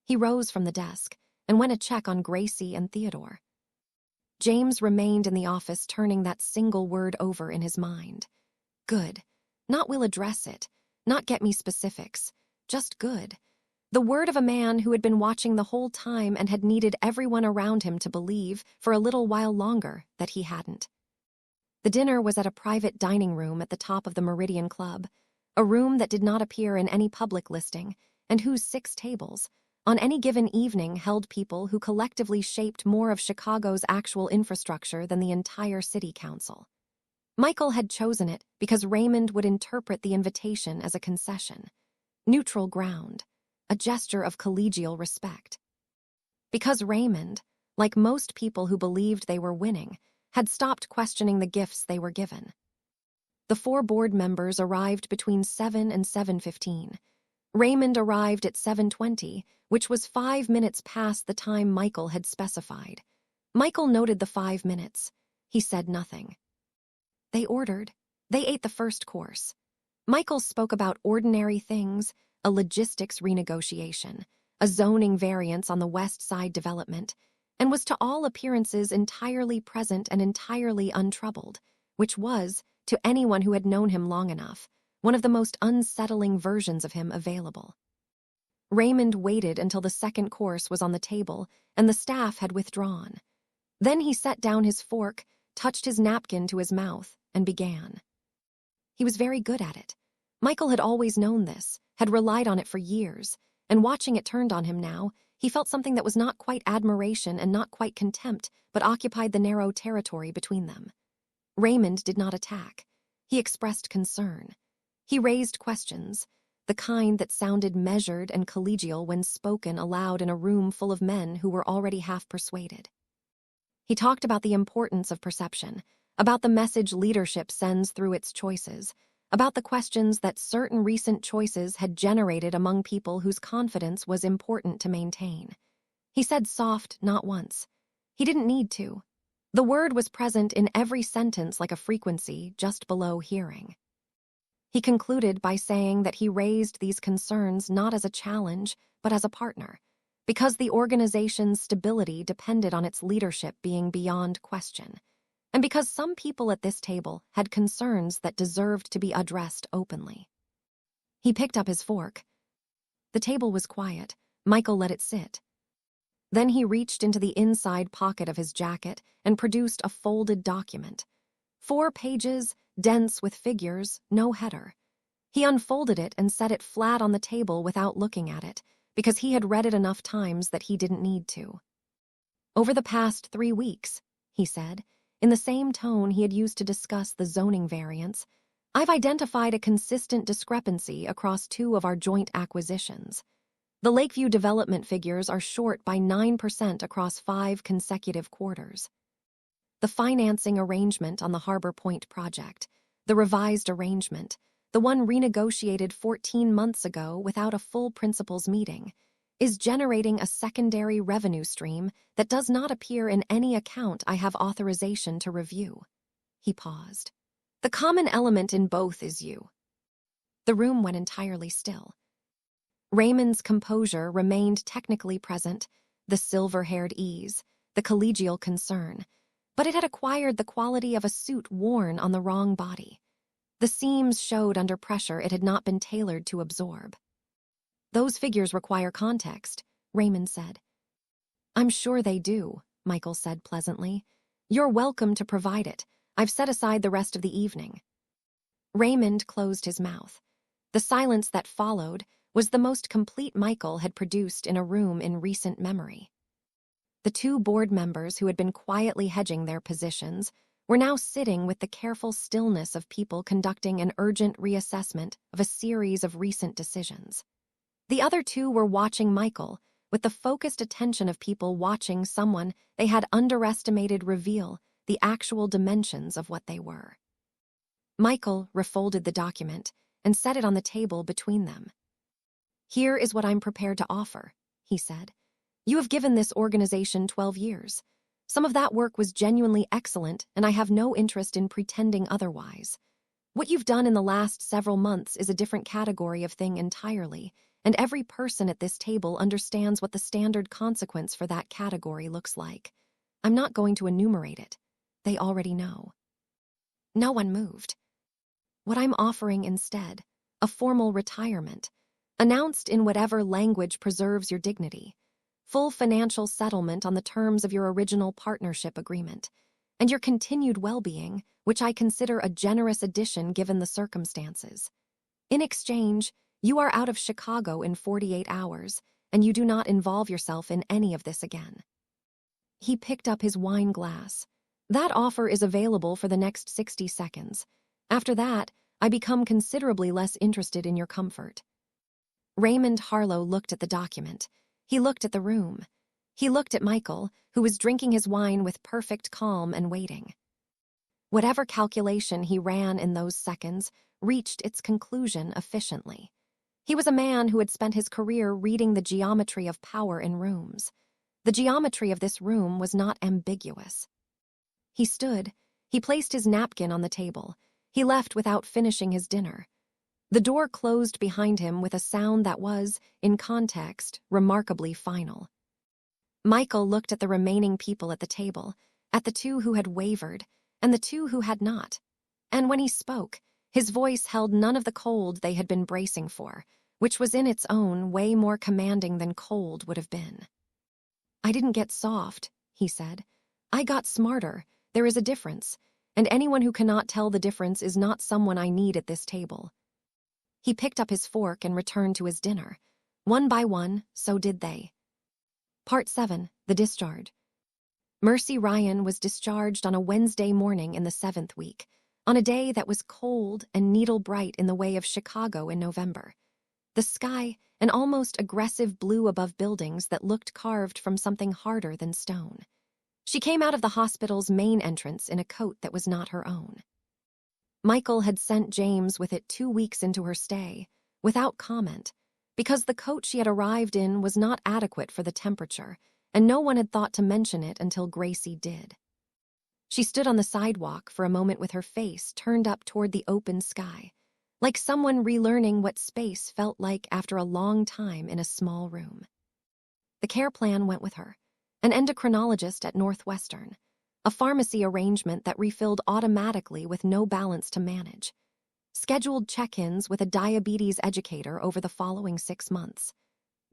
[SPEAKER 1] He rose from the desk and went to check on Gracie and Theodore. James remained in the office, turning that single word over in his mind. Good. Not "we'll address it," not "get me specifics," just good. The word of a man who had been watching the whole time and had needed everyone around him to believe, for a little while longer, that he hadn't. The dinner was at a private dining room at the top of the Meridian Club, a room that did not appear in any public listing, and whose 6 tables, on any given evening, held people who collectively shaped more of Chicago's actual infrastructure than the entire city council. Michael had chosen it because Raymond would interpret the invitation as a concession, neutral ground, a gesture of collegial respect. Because Raymond, like most people who believed they were winning, had stopped questioning the gifts they were given. The 4 board members arrived between 7 and 7:15. Raymond arrived at 7:20, which was 5 minutes past the time Michael had specified. Michael noted the 5 minutes. He said nothing. They ordered. They ate the first course. Michael spoke about ordinary things, a logistics renegotiation, a zoning variance on the West Side development, and was to all appearances entirely present and entirely untroubled, which was, to anyone who had known him long enough, one of the most unsettling versions of him available. Raymond waited until the second course was on the table and the staff had withdrawn. Then he set down his fork, touched his napkin to his mouth, and began. He was very good at it. Michael had always known this, had relied on it for years, and watching it turned on him now, he felt something that was not quite admiration and not quite contempt, but occupied the narrow territory between them. Raymond did not attack. He expressed concern. He raised questions, the kind that sounded measured and collegial when spoken aloud in a room full of men who were already half persuaded. He talked about the importance of perception, about the message leadership sends through its choices, about the questions that certain recent choices had generated among people whose confidence was important to maintain. He said soft not once. He didn't need to. The word was present in every sentence like a frequency just below hearing. He concluded by saying that he raised these concerns not as a challenge, but as a partner, because the organization's stability depended on its leadership being beyond question, and because some people at this table had concerns that deserved to be addressed openly. He picked up his fork. The table was quiet. Michael let it sit. Then he reached into the inside pocket of his jacket and produced a folded document. 4 pages, dense with figures, no header. He unfolded it and set it flat on the table without looking at it, because he had read it enough times that he didn't need to. "Over the past 3 weeks," he said, in the same tone he had used to discuss the zoning variance, "I've identified a consistent discrepancy across 2 of our joint acquisitions. The Lakeview development figures are short by 9% across 5 consecutive quarters. The financing arrangement on the Harbor Point project, the revised arrangement, the one renegotiated 14 months ago without a full principals meeting, is generating a secondary revenue stream that does not appear in any account I have authorization to review." He paused. "The common element in both is you." The room went entirely still. Raymond's composure remained technically present, the silver-haired ease, the collegial concern, but it had acquired the quality of a suit worn on the wrong body. The seams showed under pressure it had not been tailored to absorb. "Those figures require context," Raymond said. "I'm sure they do," Michael said pleasantly. "You're welcome to provide it. I've set aside the rest of the evening." Raymond closed his mouth. The silence that followed was the most complete Michael had produced in a room in recent memory. The two board members who had been quietly hedging their positions were now sitting with the careful stillness of people conducting an urgent reassessment of a series of recent decisions. The other two were watching Michael with the focused attention of people watching someone they had underestimated reveal the actual dimensions of what they were. Michael refolded the document and set it on the table between them. "Here is what I'm prepared to offer," he said. "You have given this organization 12 years. Some of that work was genuinely excellent, and I have no interest in pretending otherwise. What you've done in the last several months is a different category of thing entirely, and every person at this table understands what the standard consequence for that category looks like. I'm not going to enumerate it. They already know." No one moved. "What I'm offering instead, a formal retirement, announced in whatever language preserves your dignity, full financial settlement on the terms of your original partnership agreement, and your continued well-being, which I consider a generous addition given the circumstances. In exchange, you are out of Chicago in 48 hours, and you do not involve yourself in any of this again." He picked up his wine glass. "That offer is available for the next 60 seconds. After that, I become considerably less interested in your comfort." Raymond Harlow looked at the document. He looked at the room. He looked at Michael, who was drinking his wine with perfect calm and waiting. Whatever calculation he ran in those seconds reached its conclusion efficiently. He was a man who had spent his career reading the geometry of power in rooms. The geometry of this room was not ambiguous. He stood. He placed his napkin on the table. He left without finishing his dinner. The door closed behind him with a sound that was, in context, remarkably final. Michael looked at the remaining people at the table, at the two who had wavered, and the two who had not. And when he spoke, his voice held none of the cold they had been bracing for, which was in its own way more commanding than cold would have been. "I didn't get soft," he said. "I got smarter. There is a difference, and anyone who cannot tell the difference is not someone I need at this table." He picked up his fork and returned to his dinner. One by one, so did they. Part 7. The Discharge. Mercy Ryan was discharged on a Wednesday morning in the 7th week, on a day that was cold and needle-bright in the way of Chicago in November. The sky, an almost aggressive blue above buildings that looked carved from something harder than stone. She came out of the hospital's main entrance in a coat that was not her own. Michael had sent James with it 2 weeks into her stay, without comment, because the coat she had arrived in was not adequate for the temperature, and no one had thought to mention it until Gracie did. She stood on the sidewalk for a moment with her face turned up toward the open sky, like someone relearning what space felt like after a long time in a small room. The care plan went with her, an endocrinologist at Northwestern, a pharmacy arrangement that refilled automatically with no balance to manage, scheduled check-ins with a diabetes educator over the following 6 months.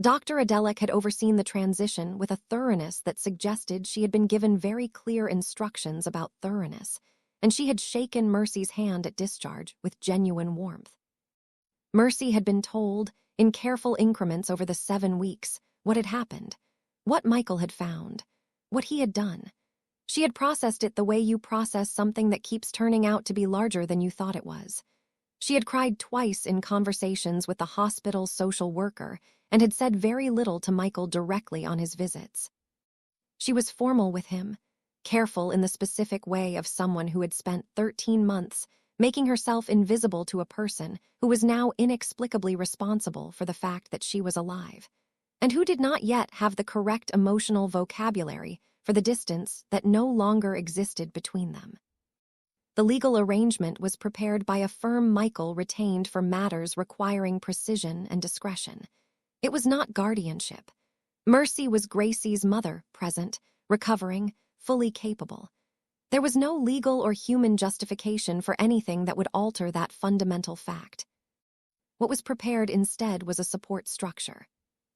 [SPEAKER 1] Dr. Adelek had overseen the transition with a thoroughness that suggested she had been given very clear instructions about thoroughness, and she had shaken Mercy's hand at discharge with genuine warmth. Mercy had been told, in careful increments over the 7 weeks, what had happened, what Michael had found, what he had done. She had processed it the way you process something that keeps turning out to be larger than you thought it was. She had cried twice in conversations with the hospital social worker and had said very little to Michael directly on his visits. She was formal with him, careful in the specific way of someone who had spent 13 months making herself invisible to a person who was now inexplicably responsible for the fact that she was alive, and who did not yet have the correct emotional vocabulary for the distance that no longer existed between them. The legal arrangement was prepared by a firm Michael retained for matters requiring precision and discretion. It was not guardianship. Mercy was Gracie's mother, present, recovering, fully capable. There was no legal or human justification for anything that would alter that fundamental fact. What was prepared instead was a support structure.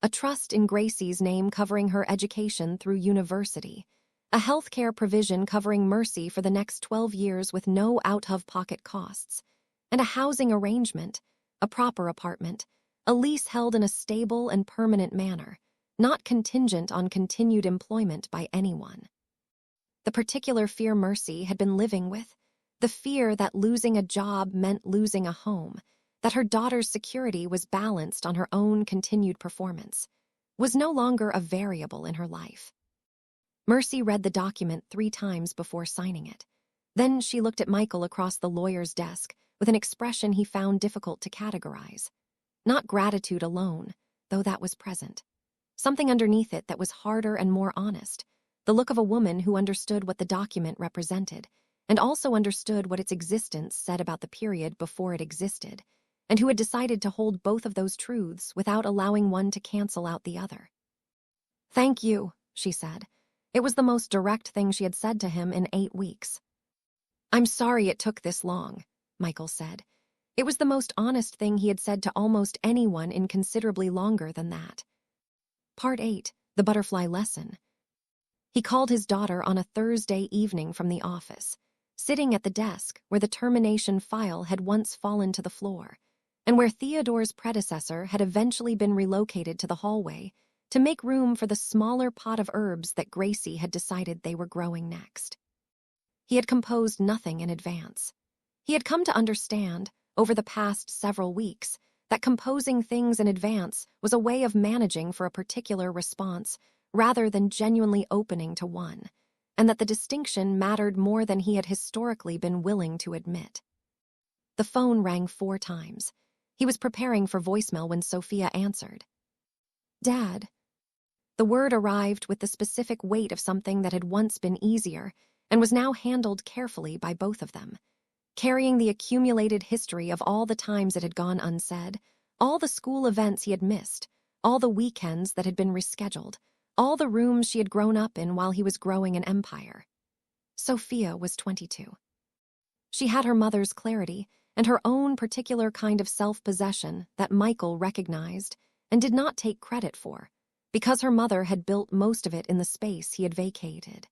[SPEAKER 1] A trust in Gracie's name covering her education through university, a healthcare provision covering Mercy for the next 12 years with no out-of-pocket costs, and a housing arrangement, a proper apartment, a lease held in a stable and permanent manner, not contingent on continued employment by anyone. The particular fear Mercy had been living with, the fear that losing a job meant losing a home, that her daughter's security was balanced on her own continued performance, was no longer a variable in her life. Mercy read the document 3 times before signing it. Then she looked at Michael across the lawyer's desk with an expression he found difficult to categorize. Not gratitude alone, though that was present. Something underneath it that was harder and more honest, the look of a woman who understood what the document represented, and also understood what its existence said about the period before it existed, and who had decided to hold both of those truths without allowing one to cancel out the other. "Thank you," she said. It was the most direct thing she had said to him in 8 weeks. "I'm sorry it took this long," Michael said. It was the most honest thing he had said to almost anyone in considerably longer than that. Part 8, the butterfly lesson. He called his daughter on a Thursday evening from the office, sitting at the desk where the termination file had once fallen to the floor, and where Theodore's predecessor had eventually been relocated to the hallway to make room for the smaller pot of herbs that Gracie had decided they were growing next. He had composed nothing in advance. He had come to understand, over the past several weeks, that composing things in advance was a way of managing for a particular response rather than genuinely opening to one, and that the distinction mattered more than he had historically been willing to admit. The phone rang 4 times. He was preparing for voicemail when Sophia answered. "Dad." The word arrived with the specific weight of something that had once been easier and was now handled carefully by both of them, carrying the accumulated history of all the times it had gone unsaid, all the school events he had missed, all the weekends that had been rescheduled, all the rooms she had grown up in while he was growing an empire. Sophia was 22. She had her mother's clarity and her own particular kind of self-possession that Michael recognized and did not take credit for, because her mother had built most of it in the space he had vacated.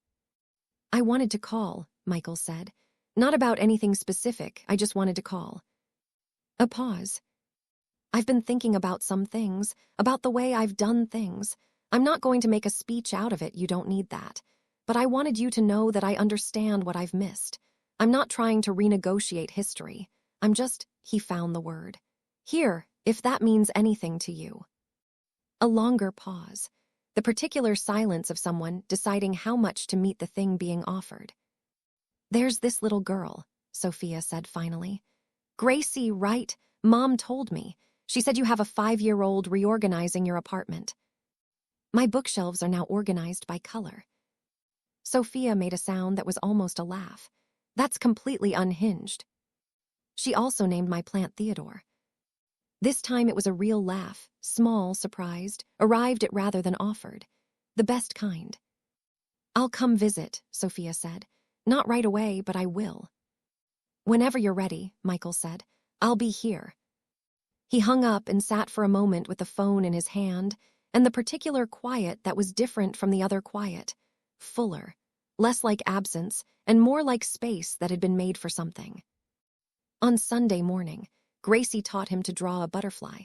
[SPEAKER 1] "I wanted to call," Michael said. "Not about anything specific, I just wanted to call." A pause. "I've been thinking about some things, about the way I've done things. I'm not going to make a speech out of it, you don't need that. But I wanted you to know that I understand what I've missed. I'm not trying to renegotiate history. I'm just," he found the word, "here, if that means anything to you." A longer pause. The particular silence of someone deciding how much to meet the thing being offered. "There's this little girl," Sophia said finally. "Gracie, right? Mom told me. She said you have a 5-year-old reorganizing your apartment." "My bookshelves are now organized by color." Sophia made a sound that was almost a laugh. "That's completely unhinged." She also named my plant Theodore. This time it was a real laugh, small, surprised, arrived at rather than offered. The best kind. "I'll come visit," Sophia said. "Not right away, but I will." "Whenever you're ready," Michael said. "I'll be here." He hung up and sat for a moment with the phone in his hand, and the particular quiet that was different from the other quiet. Fuller, less like absence, and more like space that had been made for something. On Sunday morning, Gracie taught him to draw a butterfly.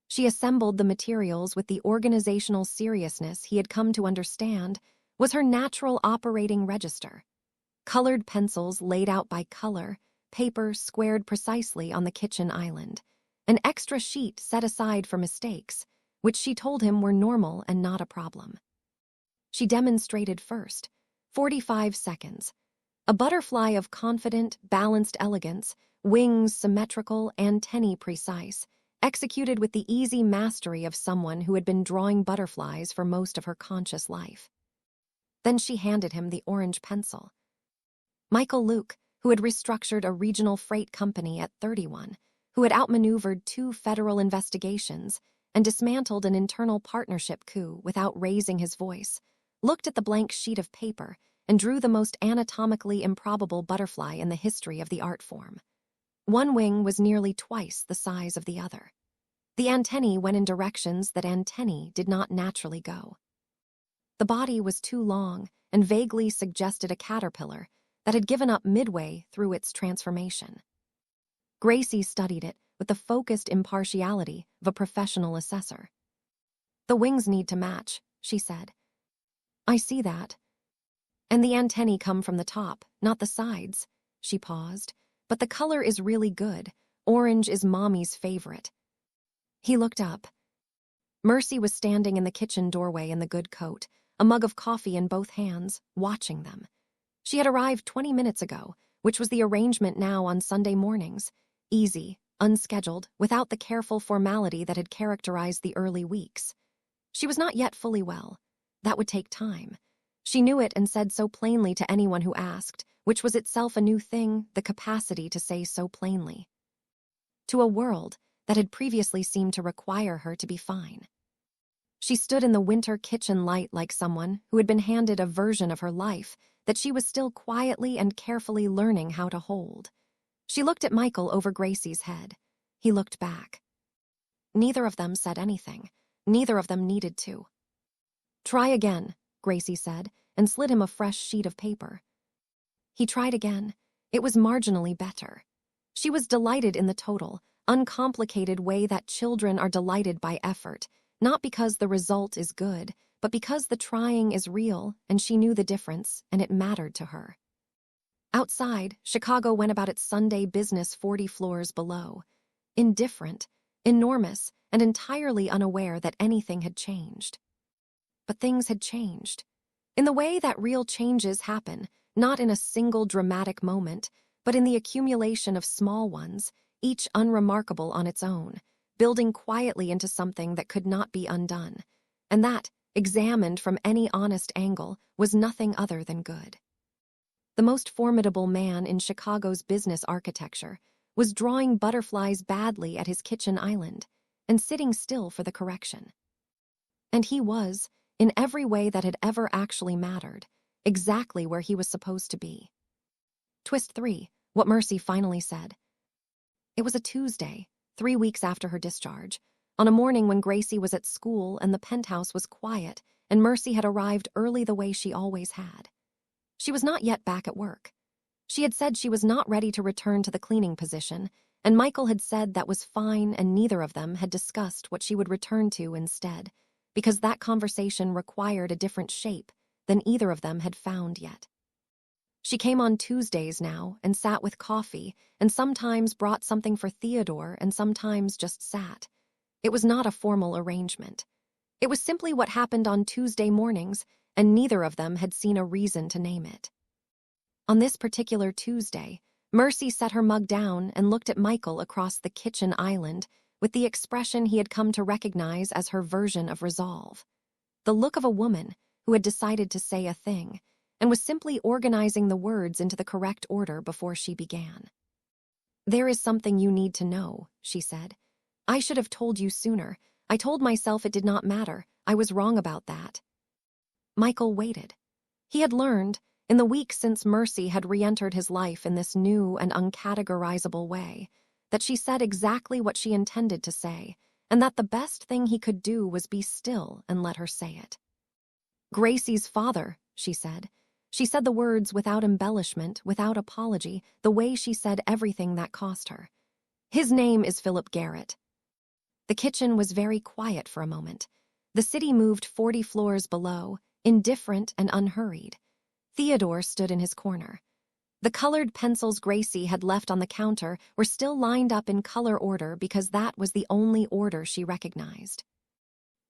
[SPEAKER 1] She assembled the materials with the organizational seriousness he had come to understand was her natural operating register. Colored pencils laid out by color, paper squared precisely on the kitchen island, an extra sheet set aside for mistakes, which she told him were normal and not a problem. She demonstrated first, 45 seconds. A butterfly of confident, balanced elegance, wings symmetrical, antennae precise, executed with the easy mastery of someone who had been drawing butterflies for most of her conscious life. Then she handed him the orange pencil. Michael Luke, who had restructured a regional freight company at 31, who had outmaneuvered 2 federal investigations and dismantled an internal partnership coup without raising his voice, looked at the blank sheet of paper and drew the most anatomically improbable butterfly in the history of the art form. One wing was nearly twice the size of the other. The antennae went in directions that antennae did not naturally go. The body was too long and vaguely suggested a caterpillar that had given up midway through its transformation. Gracie studied it with the focused impartiality of a professional assessor. The wings need to match, she said. I see that. And the antennae come from the top, not the sides. She paused. But the color is really good. Orange is Mommy's favorite. He looked up. Mercy was standing in the kitchen doorway in the good coat, a mug of coffee in both hands, watching them. She had arrived 20 minutes ago, which was the arrangement now on Sunday mornings. Easy, unscheduled, without the careful formality that had characterized the early weeks. She was not yet fully well. That would take time. She knew it and said so plainly to anyone who asked, which was itself a new thing, the capacity to say so plainly. To a world that had previously seemed to require her to be fine. She stood in the winter kitchen light like someone who had been handed a version of her life that she was still quietly and carefully learning how to hold. She looked at Michael over Gracie's head. He looked back. Neither of them said anything. Neither of them needed to. Try again, Gracie said, and slid him a fresh sheet of paper. He tried again. It was marginally better. She was delighted in the total, uncomplicated way that children are delighted by effort, not because the result is good, but because the trying is real, and she knew the difference, and it mattered to her. Outside, Chicago went about its Sunday business 40 floors below. Indifferent, enormous, and entirely unaware that anything had changed. But things had changed. In the way that real changes happen, not in a single dramatic moment, but in the accumulation of small ones, each unremarkable on its own, building quietly into something that could not be undone, and that, examined from any honest angle, was nothing other than good. The most formidable man in Chicago's business architecture was drawing butterflies badly at his kitchen island and sitting still for the correction. And he was, in every way that had ever actually mattered, exactly where he was supposed to be. Twist 3, what Mercy finally said. It was a Tuesday, 3 weeks after her discharge, on a morning when Gracie was at school and the penthouse was quiet and Mercy had arrived early the way she always had. She was not yet back at work. She had said she was not ready to return to the cleaning position, and Michael had said that was fine, and neither of them had discussed what she would return to instead, because that conversation required a different shape than either of them had found yet. She came on Tuesdays now and sat with coffee, and sometimes brought something for Theodore and sometimes just sat. It was not a formal arrangement. It was simply what happened on Tuesday mornings, and neither of them had seen a reason to name it. On this particular Tuesday, Mercy set her mug down and looked at Michael across the kitchen island with the expression he had come to recognize as her version of resolve. The look of a woman who had decided to say a thing and was simply organizing the words into the correct order before she began. There is something you need to know, she said. I should have told you sooner. I told myself it did not matter. I was wrong about that. Michael waited. He had learned, in the weeks since Mercy had re-entered his life in this new and uncategorizable way, that she said exactly what she intended to say, and that the best thing he could do was be still and let her say it. Gracie's father, she said. She said the words without embellishment, without apology, the way she said everything that cost her. His name is Philip Garrett. The kitchen was very quiet for a moment. The city moved 40 floors below, indifferent and unhurried. Theodore stood in his corner. The colored pencils Gracie had left on the counter were still lined up in color order because that was the only order she recognized.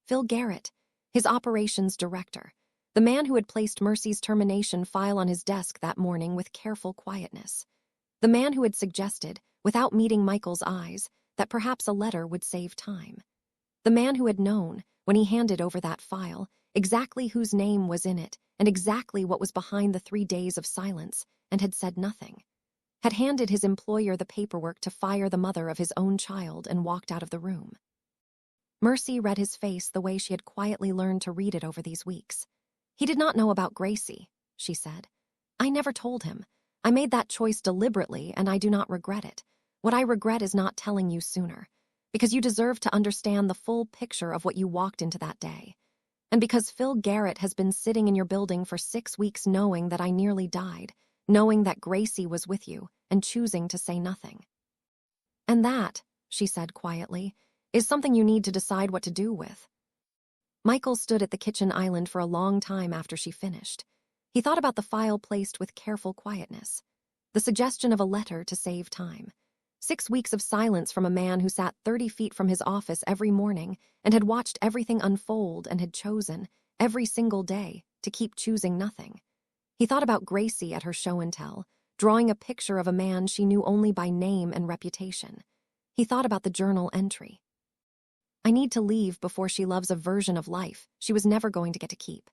[SPEAKER 1] Phil Garrett, his operations director, the man who had placed Mercy's termination file on his desk that morning with careful quietness. The man who had suggested, without meeting Michael's eyes, that perhaps a letter would save time. The man who had known, when he handed over that file, exactly whose name was in it and exactly what was behind the 3 days of silence, and had said nothing. Had handed his employer the paperwork to fire the mother of his own child and walked out of the room. Mercy read his face the way she had quietly learned to read it over these weeks. He did not know about Gracie, she said. I never told him. I made that choice deliberately, and I do not regret it. What I regret is not telling you sooner, because you deserve to understand the full picture of what you walked into that day. And because Phil Garrett has been sitting in your building for 6 weeks knowing that I nearly died, knowing that Gracie was with you, and choosing to say nothing. And that, she said quietly, is something you need to decide what to do with. Michael stood at the kitchen island for a long time after she finished. He thought about the file placed with careful quietness. The suggestion of a letter to save time. 6 weeks of silence from a man who sat 30 feet from his office every morning and had watched everything unfold and had chosen, every single day, to keep choosing nothing. He thought about Gracie at her show and tell, drawing a picture of a man she knew only by name and reputation. He thought about the journal entry. I need to leave before she loves a version of life she was never going to get to keep.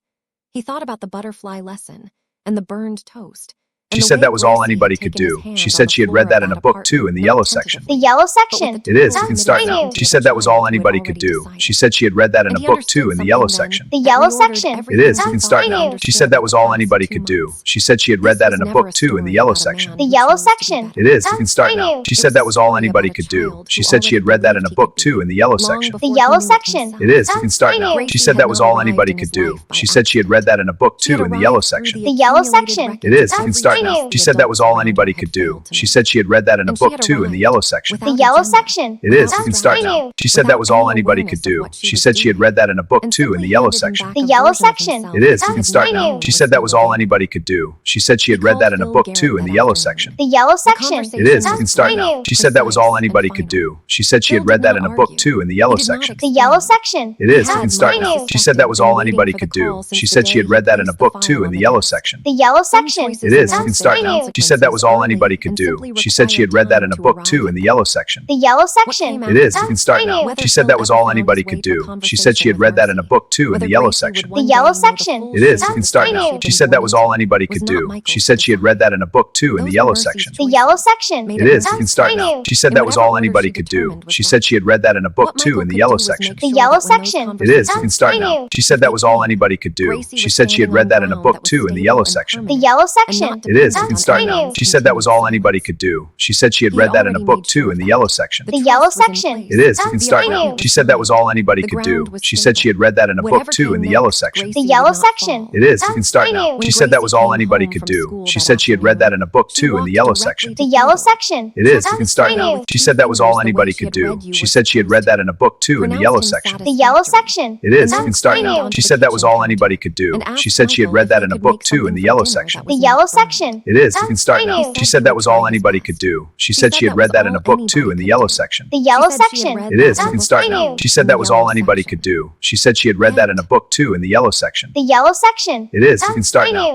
[SPEAKER 1] He thought about the butterfly lesson and the burned toast.
[SPEAKER 2] She said that was all anybody could do. She said she had read that in a book too, in the yellow section.
[SPEAKER 3] The yellow section.
[SPEAKER 2] It is. You can start now. She said that was all anybody could do. She said she had read that in a book too, in the yellow section.
[SPEAKER 3] The yellow section.
[SPEAKER 2] It is. You can start now. She said that was all anybody could do. She said she had read that in a book too, in the yellow section.
[SPEAKER 3] The yellow section.
[SPEAKER 2] It is. You can start now. She said that was all anybody could do. She said she had read that in a book too, in the yellow section.
[SPEAKER 3] The yellow section.
[SPEAKER 2] It is. You can start now. She said that was all anybody could do. She said she had read that in a book too, in the yellow section.
[SPEAKER 3] The yellow section.
[SPEAKER 2] It is. You can start now. She said that was all anybody could do. She said she had read that in a book too, in the yellow section.
[SPEAKER 3] The yellow section.
[SPEAKER 2] It is. You can start now. She said that was all anybody could do. She said she had read that in a book too, in the yellow section.
[SPEAKER 3] The yellow section.
[SPEAKER 2] It is. You can start now. She said that was all anybody could do. She said she had read that in a book too, in the yellow section.
[SPEAKER 3] The yellow section.
[SPEAKER 2] It is. You can start now. She said that was all anybody could do. She said she had read that in a book too, in the yellow section.
[SPEAKER 3] The yellow section.
[SPEAKER 2] It is. You can start now. She said that was all anybody could do. She said she had read that in a book too, in the yellow section.
[SPEAKER 3] The yellow section.
[SPEAKER 2] It is. You can start now. She said that was all anybody could do. She said she had read that in a book too, in the yellow section.
[SPEAKER 3] The yellow section.
[SPEAKER 2] It is. You can start now. She said that was all anybody could do. She said she had read that in a book too, in the yellow section.
[SPEAKER 3] The yellow section.
[SPEAKER 2] It is. You can start now. She said that was all anybody could do. She said she had read that in a book too, in the yellow section.
[SPEAKER 3] The yellow section.
[SPEAKER 2] It is. You can start now. She said that was all anybody could do. She said she had read that in a book too, in the yellow section.
[SPEAKER 3] The yellow section.
[SPEAKER 2] It is. You can start now. She said that was all anybody could do. She said she had read that in a book too, in the yellow section.
[SPEAKER 3] The yellow section.
[SPEAKER 2] It is. You can start now. She said that was all anybody could do. She said she had read that in a book too, in the yellow section.
[SPEAKER 3] The yellow section.
[SPEAKER 2] It is. You can start now. She said that was all anybody could do. She said she had read that in a book too, in the yellow section.
[SPEAKER 3] The yellow section.
[SPEAKER 2] It is. You can start now. She said that was all anybody could do. She said she had read that in a book too, in the yellow section.
[SPEAKER 3] The yellow section.
[SPEAKER 2] It is. You can start now. She said that was all anybody could do. She said she had read that in a book too, in the yellow section.
[SPEAKER 3] The yellow section.
[SPEAKER 2] It is. You can start now. She said that was all anybody could do. She said she had read that in a book too, in the yellow section.
[SPEAKER 3] The yellow section.
[SPEAKER 2] It is. You can start now. She said that was all anybody could do. She said she had read that in a book too, in the yellow section.
[SPEAKER 3] The yellow section.
[SPEAKER 2] It is. You can start now. She said that was all anybody could do. She said she had read that in a book too, in the yellow section.
[SPEAKER 3] The yellow section.
[SPEAKER 2] It is. You can start now.